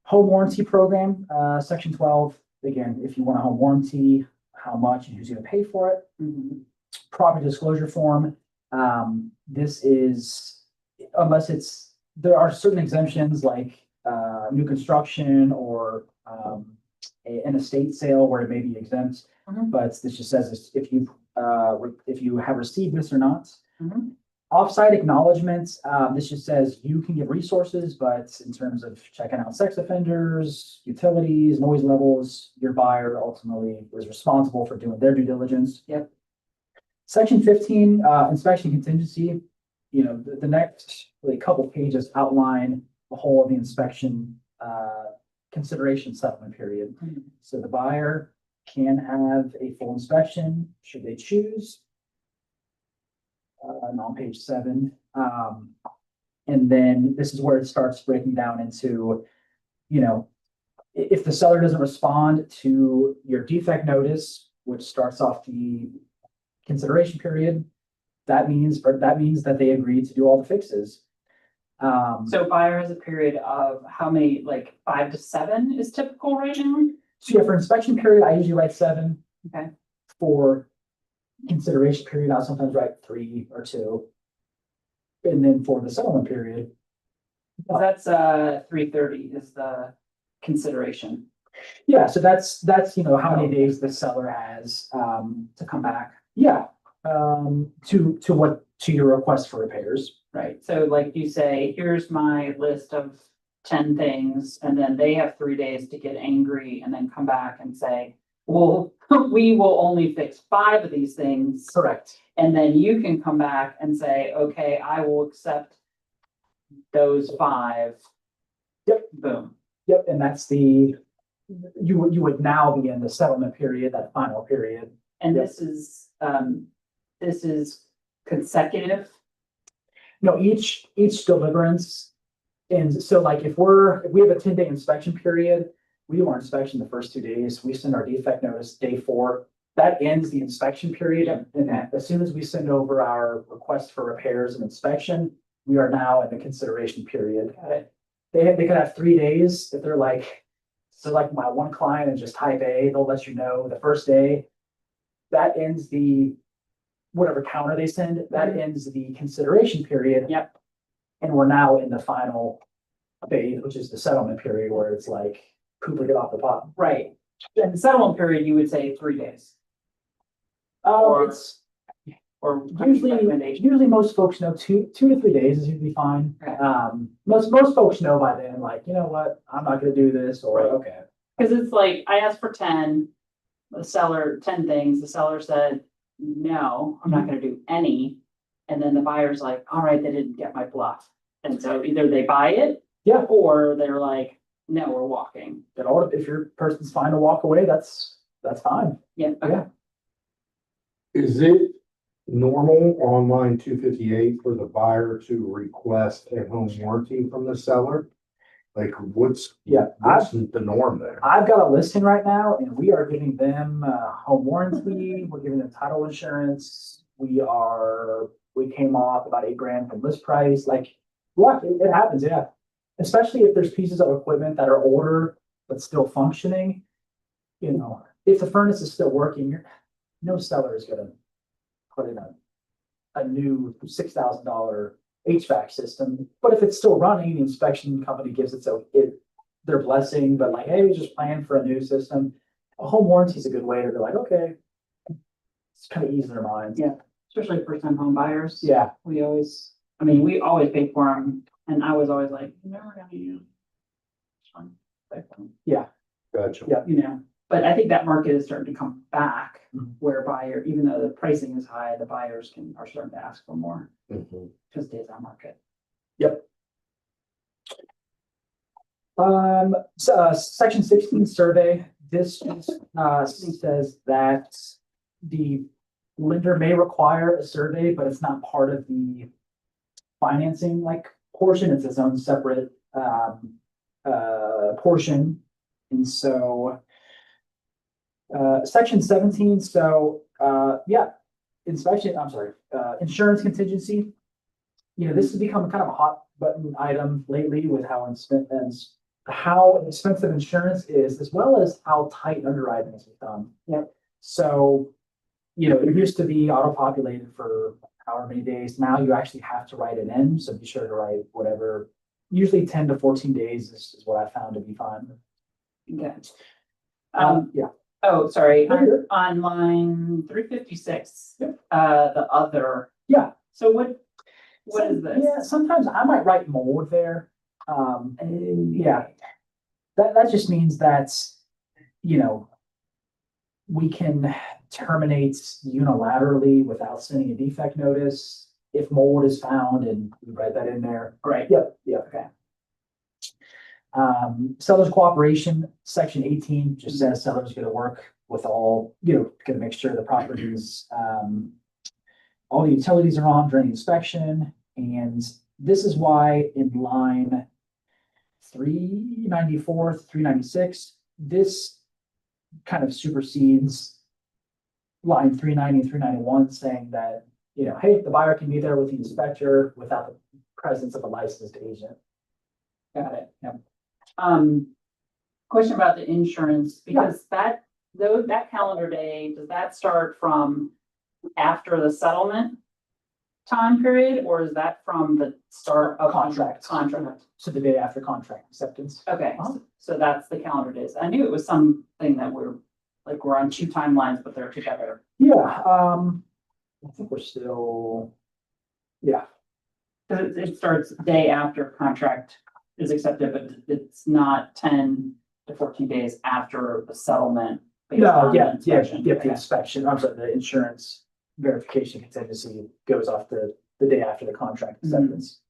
Home warranty program, section 12, again, if you want a home warranty, how much and who's gonna pay for it. Mhm. Property disclosure form, this is, unless it's there are certain exemptions like, new construction or, an estate sale where it may be exempt. Mhm. But this just says if you have received this or not. Mhm. Offsite acknowledgements, this just says you can give resources, but in terms of checking out sex offenders, utilities, noise levels, your buyer ultimately is responsible for doing their due diligence. Yep. Section 15, inspection contingency, the next really couple pages outline the whole of the inspection, consideration settlement period. Mhm. So the buyer can have a full inspection should they choose. And on page 7. And then this is where it starts breaking down into, if the seller doesn't respond to your defect notice, which starts off the consideration period, that means that they agreed to do all the fixes. So buyer has a period of how many, like 5 to 7 is typical right now? So yeah, for inspection period, I usually write 7. Okay. For consideration period, I'll sometimes write 3 or 2. And then for the settlement period, That's 330 is the consideration. yeah, so that's, how many days the seller has, to come back. Yeah, to your request for repairs. Right, so like you say, here's my list of 10 things, and then they have 3 days to get angry and then come back and say, well, we will only fix 5 of these things. Correct. And then you can come back and say, okay, I will accept those 5. Yep. Boom. Yep, and that's you would now be in the settlement period, that final period. And Yep. this is consecutive. No, each deliverance. And so like if we have a 10-day inspection period, we do our inspection the first 2 days, we send our defect notice day 4. That ends the inspection period. And as soon as we send over our request for repairs and inspection, we are now in the consideration period. They could have 3 days if they're like, so like my one client is just type A, they'll let you know the first day. That ends whatever counter they send, that ends the consideration period. Yep. And we're now in the final phase, which is the settlement period where it's like, poop or get off the pot. Right. And the settlement period, you would say 3 days. Or- It's Or usually, most folks know 2 to 3 days is usually fine. Okay. Most folks know by then, like, you know what, I'm not gonna do this, or, Right. okay. Because it's like, I asked for 10, 10 things, the seller said, no, I'm not gonna do any. And then the buyer's like, all right, they didn't get my bluff. And so either they buy it, Yeah, or they're like, no, we're walking. if your person's fine to walk away, that's fine. Yeah, okay. Yeah. Is it normal on line 258 for the buyer to request a home warranty from the seller? Like what's the norm there? I've got a listing right now and we are giving them home warranty, we're giving them title insurance. We came off about $8,000 from list price, like, yeah, it happens, yeah. Especially if there's pieces of equipment that are older, but still functioning. If the furnace is still working, no seller is gonna put in a new $6,000 HVAC system. But if it's still running, the inspection company gives their blessing, but like, hey, we just planned for a new system. A home warranty is a good way to be like, okay. It's kind of ease their minds. Yeah. Especially first-time home buyers. Yeah, We always pay for them, and I was always like, you're never gonna use. It's fine. Gotcha. Yeah. But I think that market is starting to come back, Mhm. where even though the pricing is high, the buyers are starting to ask for more, Mhm. because it is our market. Yep. Section 16 survey, this says that the lender may require a survey, but it's not part of the financing portion. It's its own separate portion. And so section 17, insurance contingency. This has become kind of a hot button item lately with how expensive insurance is, as well as how tight underwriting is done. Yep. So, it used to be auto-populated for however many days. Now you actually have to write it in. So be sure to write whatever usually 10 to 14 days is what I found to be fine. Okay. Yeah, Oh, sorry, No, you're on line 356. Yep. The other, yeah. so what is this? Yeah, sometimes I might write mold there. Yeah, that just means that, you know, we can terminate unilaterally without sending a defect notice if mold is found, and we write that in there. Right. Yep, okay. Seller's cooperation, section 18 just says seller's gonna work with all, gonna make sure the property is, all the utilities are on during the inspection. And this is why in line 394, 396, this kind of supersedes line 390 and 391, saying that, hey, the buyer can be there with the inspector without the presence of a licensed agent. Got it. Yep. Question about the insurance, because that calendar day, does that start from after the settlement time period, or is that from the start of Contract. Contract. So the day after contract acceptance. Okay, Uh-huh. so that's the calendar days. I knew it was something that we're on two timelines, but they're together. Yeah, I think we're still, yeah, It starts day after contract is accepted, but it's not 10 to 14 days after the settlement. based no, on the yeah, inspection. the Okay. inspection, I'm sorry, the insurance verification contingency goes off the day after the contract acceptance.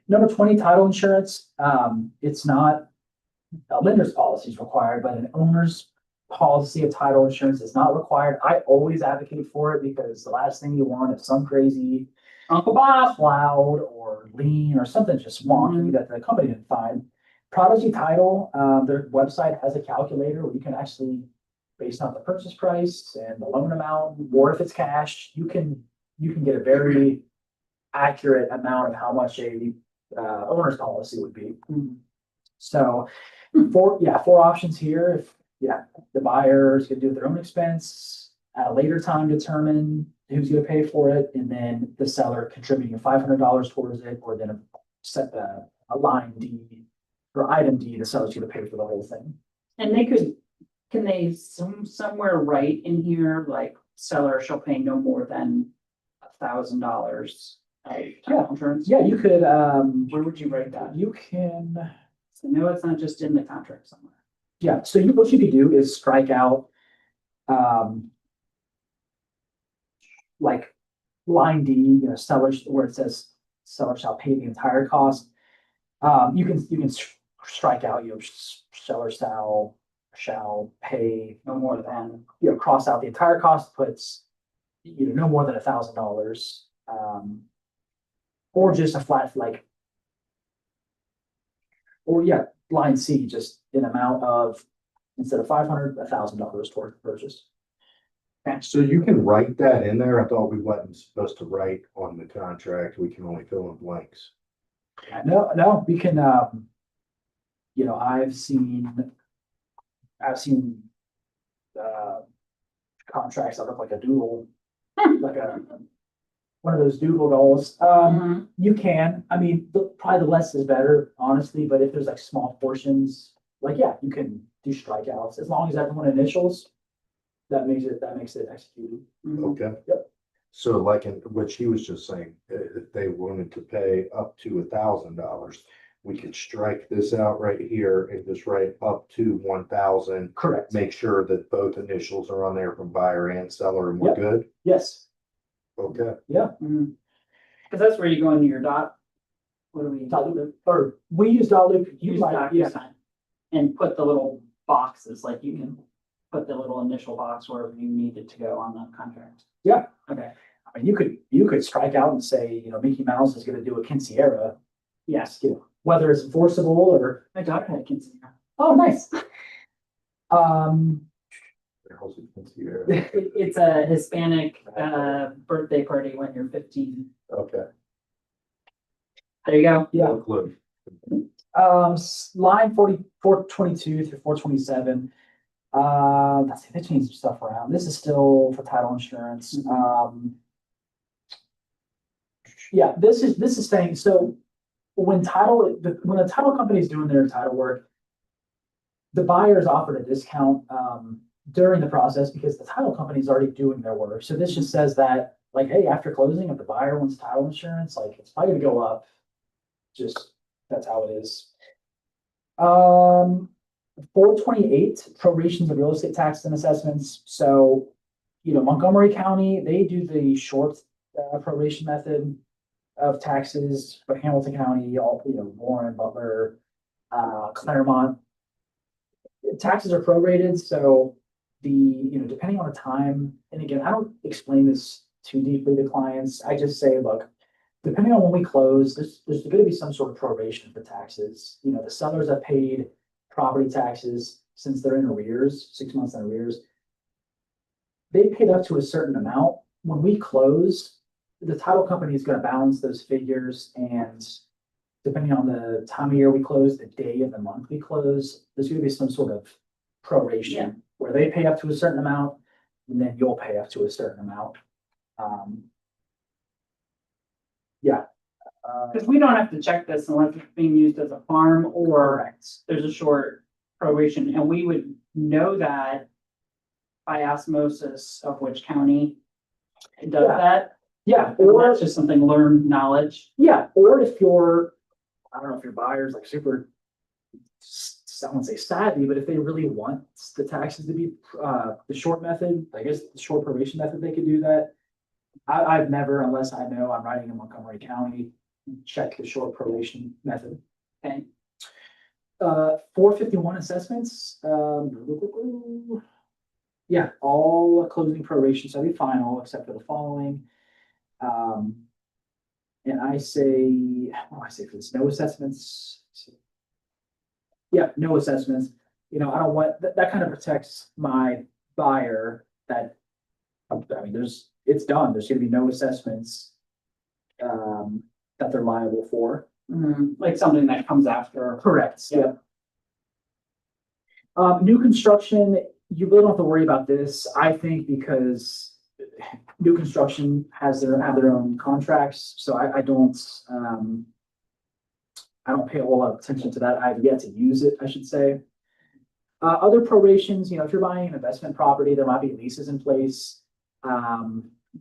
Number 20, title insurance, it's not a lender's policy is required, but an owner's policy of title insurance is not required. I always advocate for it because the last thing you want is some crazy Uncle Bob. cloud or lien or something just wonky that the company didn't find. Prodigy Title, their website has a calculator where you can actually, based on the purchase price and the loan amount, or if it's cash, you can get a very accurate amount of how much a owner's policy would be. So four options here. If the buyer is gonna do it at their own expense, at a later time determine who's gonna pay for it, and then the seller contributing $500 towards it, or then a line D or item D, the seller's gonna pay for the whole thing. And can they somewhere write in here, like seller shall pay no more than $1,000 of title insurance? Yeah, you could, Where would you write that? you can, I know it's not just in the contract somewhere. yeah, so what you could do is strike out, like line D, sellers, where it says seller shall pay the entire cost. You can strike out, seller shall pay No more than. cross out the entire cost, puts, no more than $1,000. Or just a flat, line C, just an amount of, instead of 500, $1,000 toward the purchase. So you can write that in there. I thought we wasn't supposed to write on the contract. We can only fill in blanks. No, we can, I've seen contracts that look like a doodle, like one of those doodle dolls. You can, I mean, probably the less is better, honestly, but if there's like small portions, you can do strikeouts, as long as everyone initials, that makes it executed. Okay. Yep. So like in what she was just saying, if they wanted to pay up to $1,000, we could strike this out right here and just write up to 1,000. Correct. Make sure that both initials are on there from buyer and seller, and we're Yep. good. Yes. Okay. Yeah. Cause that's where you go into your dot. What do we? Dot loop, or we use dot loop. You Use might, DocuSign. And put the little boxes, like you can put the little initial box wherever you need it to go on the contract. Yeah. Okay. I mean, you could strike out and say, Mickey Mouse is gonna do a quinceañera. Yes, whether it's enforceable or, My daughter had a quinceañera. oh, nice. It's a Hispanic birthday party when you're 15. Okay. There you go. Yeah. Look, Line 422 through 427. Let's see, they changed some stuff around. This is still for title insurance. Yeah, this is saying, so when when the title company is doing their title work, the buyer is offered a discount, during the process because the title company is already doing their work. So this just says that, like, hey, after closing, if the buyer wants title insurance, like, it's probably gonna go up. Just, that's how it is. 428 prorations of real estate tax and assessments. So, Montgomery County, they do the short proration method of taxes, but Hamilton County, all, Warren, Butler, Claremont, taxes are prorated. So depending on the time, and again, I don't explain this too deeply to clients. I just say, look, depending on when we close, there's going to be some sort of proration for taxes. The sellers have paid property taxes since they're in arrears, 6 months in arrears. They paid up to a certain amount. When we close, the title company is going to balance those figures, and depending on the time of year we close, the day of the month we close, there's going to be some sort of proration where they pay up to a certain amount, and then you'll pay up to a certain amount. Because we don't have to check this unless it's being used as a farm or Correct. there's a short proration, and we would know that by osmosis of which county does Yeah. that. Yeah, Or or that's just something learned knowledge. yeah, or if you're, I don't know if your buyer's like super, I won't say savvy, but if they really want the taxes to be the short method, I guess the short probation method, they could do that. I've never, unless I know I'm writing in Montgomery County, check the short probation method. Okay. 451 assessments. Yeah, all closing proration shall be final except for the following. And I say, I say for this, no assessments. Yeah, no assessments. I don't want, that kind of protects my buyer that, I mean, it's done. There's gonna be no assessments that they're liable for. Like something that comes after. Correct, Yeah. yeah. New construction, you really don't have to worry about this, I think, because new construction have their own contracts, so I don't pay a whole lot of attention to that. I've yet to use it, I should say. Other prorations, if you're buying an investment property, there might be leases in place.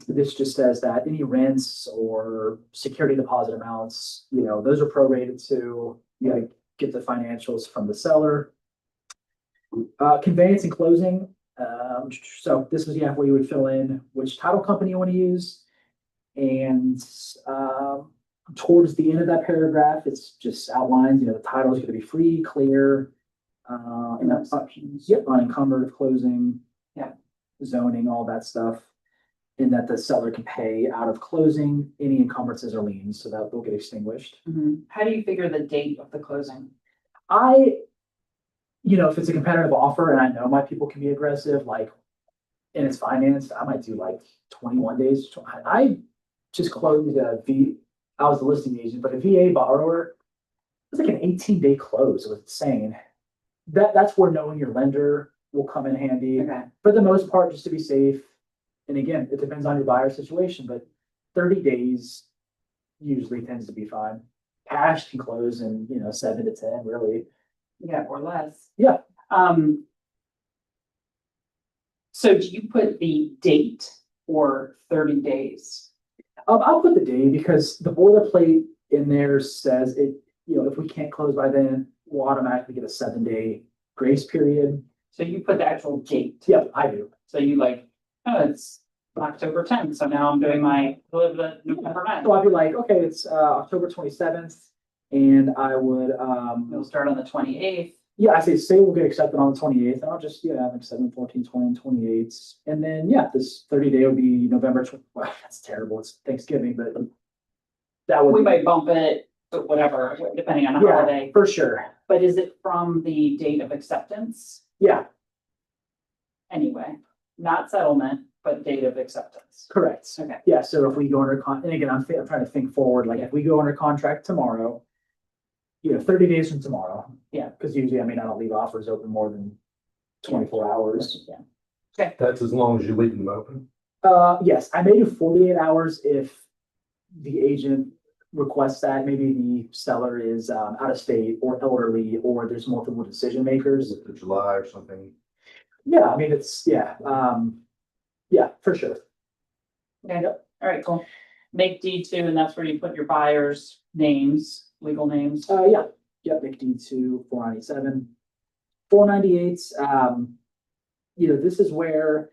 This just says that any rents or security deposit amounts, those are prorated to, you gotta get the financials from the seller. Conveyance and closing. So this is where you would fill in which title company you want to use. And towards the end of that paragraph, it's just outlines, the title is going to be free, clear, and that's options. Yep, unencumbered closing. Yeah. Zoning, all that stuff. And that the seller can pay out of closing any encumbrances or liens, so that they'll get extinguished. How do you figure the date of the closing? If it's a competitive offer and I know my people can be aggressive, like, and it's financed, I might do like 21 days. I just closed I was the listing agent, but a VA borrower, it's like an 18-day close. It was insane. That's where knowing your lender will come in handy. Okay. For the most part, just to be safe. And again, it depends on your buyer situation, but 30 days usually tends to be fine. Cash can close in, 7 to 10, really. Yeah, or less. Yeah. So do you put the date or 30 days? I'll put the day because the boilerplate in there says it, if we can't close by then, we'll automatically get a 7-day grace period. So you put the actual date. Yeah, I do. So you it's October 10th. So now I'm doing my November 9th. So I'd be like, okay, it's October 27th, and I would It'll start on the 28th. yeah, I say we'll get accepted on the 28th, and I'll just like 7, 14, 20, and 28. And then this 30-day will be November 20. Well, that's terrible. It's Thanksgiving, but that would We might bump it, but whatever, depending on the yeah, holiday. for sure. But is it from the date of acceptance? Yeah, Anyway, not settlement, but date of acceptance. correct. Okay. Yeah, so if we go under and again, I'm trying to think forward. Like if we go under contract tomorrow, 30 days from tomorrow. Yeah. Because usually, I don't leave offers open more than 24 hours. Yeah. That's as long as you leave them open. Yes, I may do 48 hours if the agent requests that, maybe the seller is out of state or elderly, or there's multiple decision makers. With the July or something. Yeah, I mean, yeah, for sure. Okay, all right, cool. Make D2, and that's where you put your buyers' names, legal names. Yeah, make D2, 497. 498, this is where,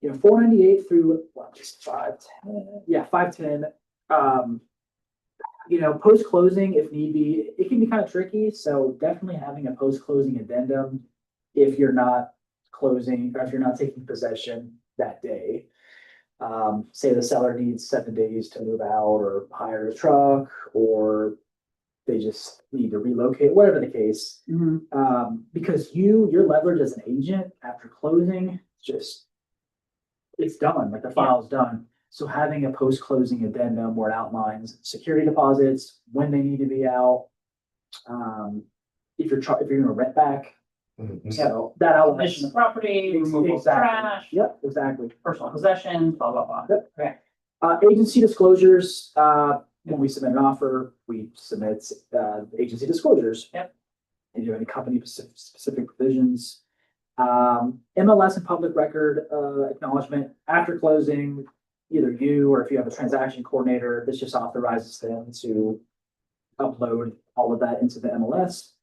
498 through, just 510, yeah, 510. Post-closing, if need be, it can be kind of tricky, so definitely having a post-closing addendum if you're not closing, or if you're not taking possession that day. Say the seller needs 7 days to move out or hire a truck, or they just need to relocate, whatever the case. Because your leverage as an agent after closing, it's done, like the file's done. So having a post-closing addendum where it outlines security deposits, when they need to be out, if you're gonna rent back. Mhm. So that outlines. Permission of property, removal of Exactly. trash, Yep, exactly. personal possessions, blah, blah, blah. Yep. Okay. Agency disclosures, when we submit an offer, we submit, agency disclosures. Yep. And you have any company specific provisions. MLS and public record, acknowledgement after closing, either you, or if you have a transaction coordinator, this just authorizes them to upload all of that into the MLS.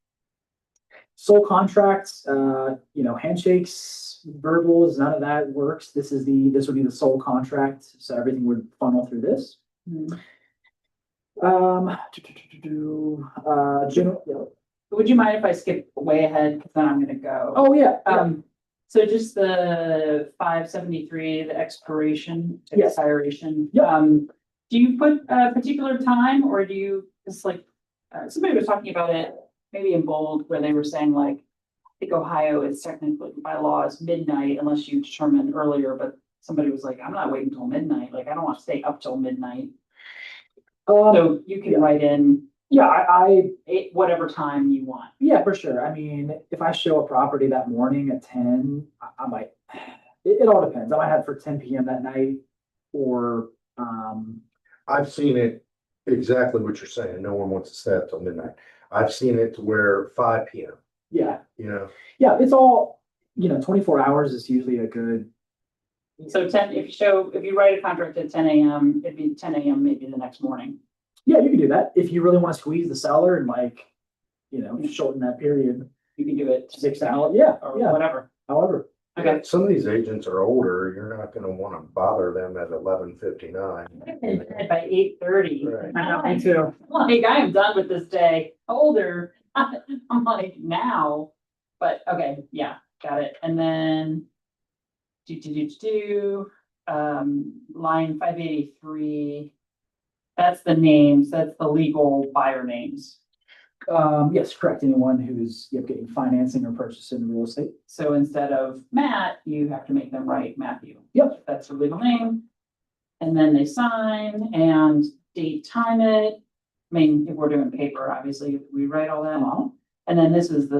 Sole contracts, handshakes, verbals, none of that works. This would be the sole contract, so everything would funnel through this. Mhm. General, Would you mind if I skip way ahead, because then I'm gonna go? oh, yeah, So just the 573, the expiration, Yes. expiration. Yep. Do you put a particular time, or do you, it's like, somebody was talking about it, maybe in bold, where they were saying like, I think Ohio is technically by law is midnight unless you determine earlier, but somebody was like, I'm not waiting until midnight, like, I don't want to stay up till midnight. So you can write in yeah, I whatever time you want. yeah, for sure. I mean, if I show a property that morning at 10, I might, it all depends. I might have for 10 PM that night, or, I've seen it exactly what you're saying. No one wants to stay up till midnight. I've seen it to where 5 PM, yeah, you yeah, it's all, 24 hours is usually a good. So 10, if you write a contract at 10 AM, it'd be 10 AM maybe the next morning. Yeah, you can do that. If you really want to squeeze the seller and shorten that period, You can do it 6 hours, yeah, or yeah, whatever. however. Okay. Some of these agents are older. You're not gonna wanna bother them at 11:59. In bed by 8:30. Right. I know, me too. Like, I am done with this day, older, I'm like, now, but, okay, yeah, got it, and then. Line 583. That's the names, that's the legal buyer names. Yes, correct. Anyone who's getting financing or purchasing real estate. So instead of Matt, you have to make them write Matthew. Yep. That's the legal name. And then they sign and date, time it. I mean, if we're doing paper, obviously, we write all that. And then this is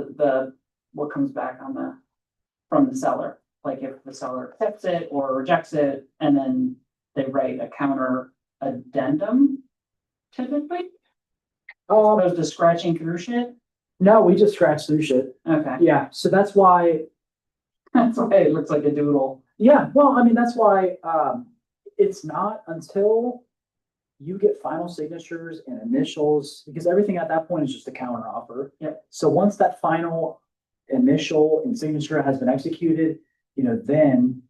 what comes back from the seller. Like if the seller accepts it or rejects it, and then they write a counter addendum typically. As opposed to scratching through shit. No, we just scratch through shit. Okay, Yeah, so that's why. that's why it looks like a doodle. Yeah, well, I mean, that's why, it's not until you get final signatures and initials, because everything at that point is just a counter offer. Yep. So once that final initial and signature has been executed, then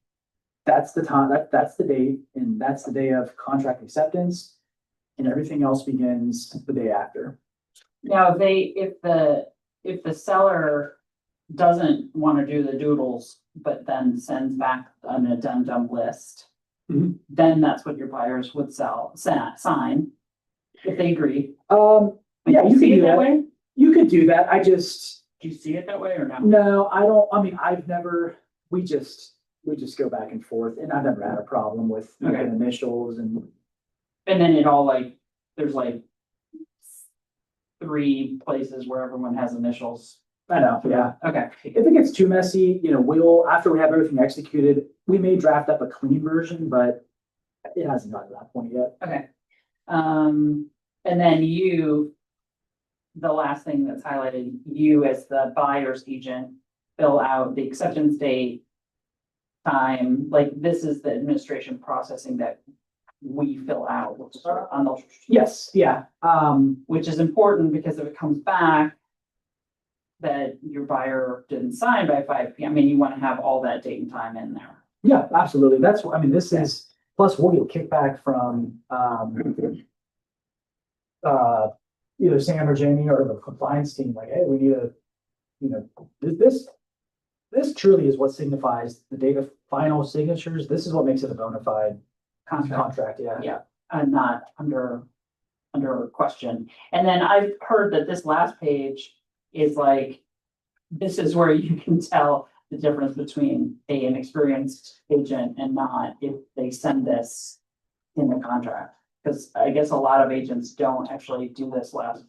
that's the time, that's the date, and that's the day of contract acceptance. And everything else begins the day after. Now, if the seller doesn't want to do the doodles, but then sends back an addendum list. Mhm. Then that's what your buyers would sign, if they agree. Yeah, Do you see can it do that that. way? You could do that. Do you see it that way or no? No, I don't, I mean, we just go back and forth, and I've never had a problem with Okay. initials and. And then it all there's 3 places where everyone has initials. I know, yeah. Okay, If it gets too messy, after we have everything executed, we may draft up a clean version, but it hasn't gotten to that point yet. okay. And then you, the last thing that's highlighted, you as the buyer's agent, fill out the acceptance date, time, like this is the administration processing that we fill out on the, Yes, yeah, which is important because if it comes back that your buyer didn't sign by 5 p.m., I mean, you want to have all that date and time in there. yeah, absolutely. That's, I mean, this is, plus we'll get kickback from, either Sam or Jamie or the compliance team, like, hey, we need a, you know, this truly is what signifies the date of final signatures. This is what makes it a bona fide contract, yeah. Yeah, and not under question. And then I've heard that this last page is like, this is where you can tell the difference between an experienced agent and not if they send this in the contract. Because I guess a lot of agents don't actually do this last.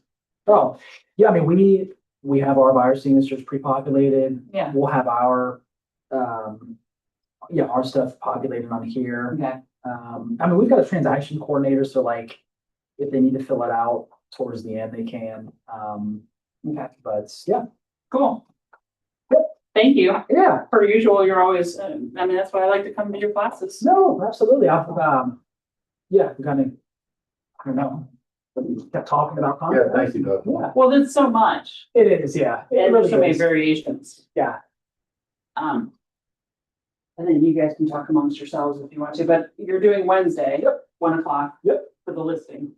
Oh, yeah, I mean, we have our buyer signatures pre-populated. Yeah. We'll have our, our stuff populated on here. Okay. I mean, we've got a transaction coordinator, so like, if they need to fill it out towards the end, they can. Okay. But yeah, Cool. Thank you. yeah, Per usual, you're always, I mean, that's why I like to come to your classes. no, absolutely. I've, yeah, we kind of, I don't know, we kept talking about. Yeah, thank you, Doug. Yeah, Well, there's so much. it is, yeah. It And really there's so many is. variations. Yeah, And then you guys can talk amongst yourselves if you want to, but you're doing Wednesday. Yep. 1 o'clock. Yep. For the listing.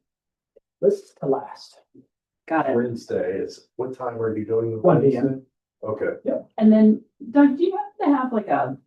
list to last. Got it. Wednesday is, what time are you doing? the 1 p.m. Wednesday? Okay. And then Doug, do you have to have like a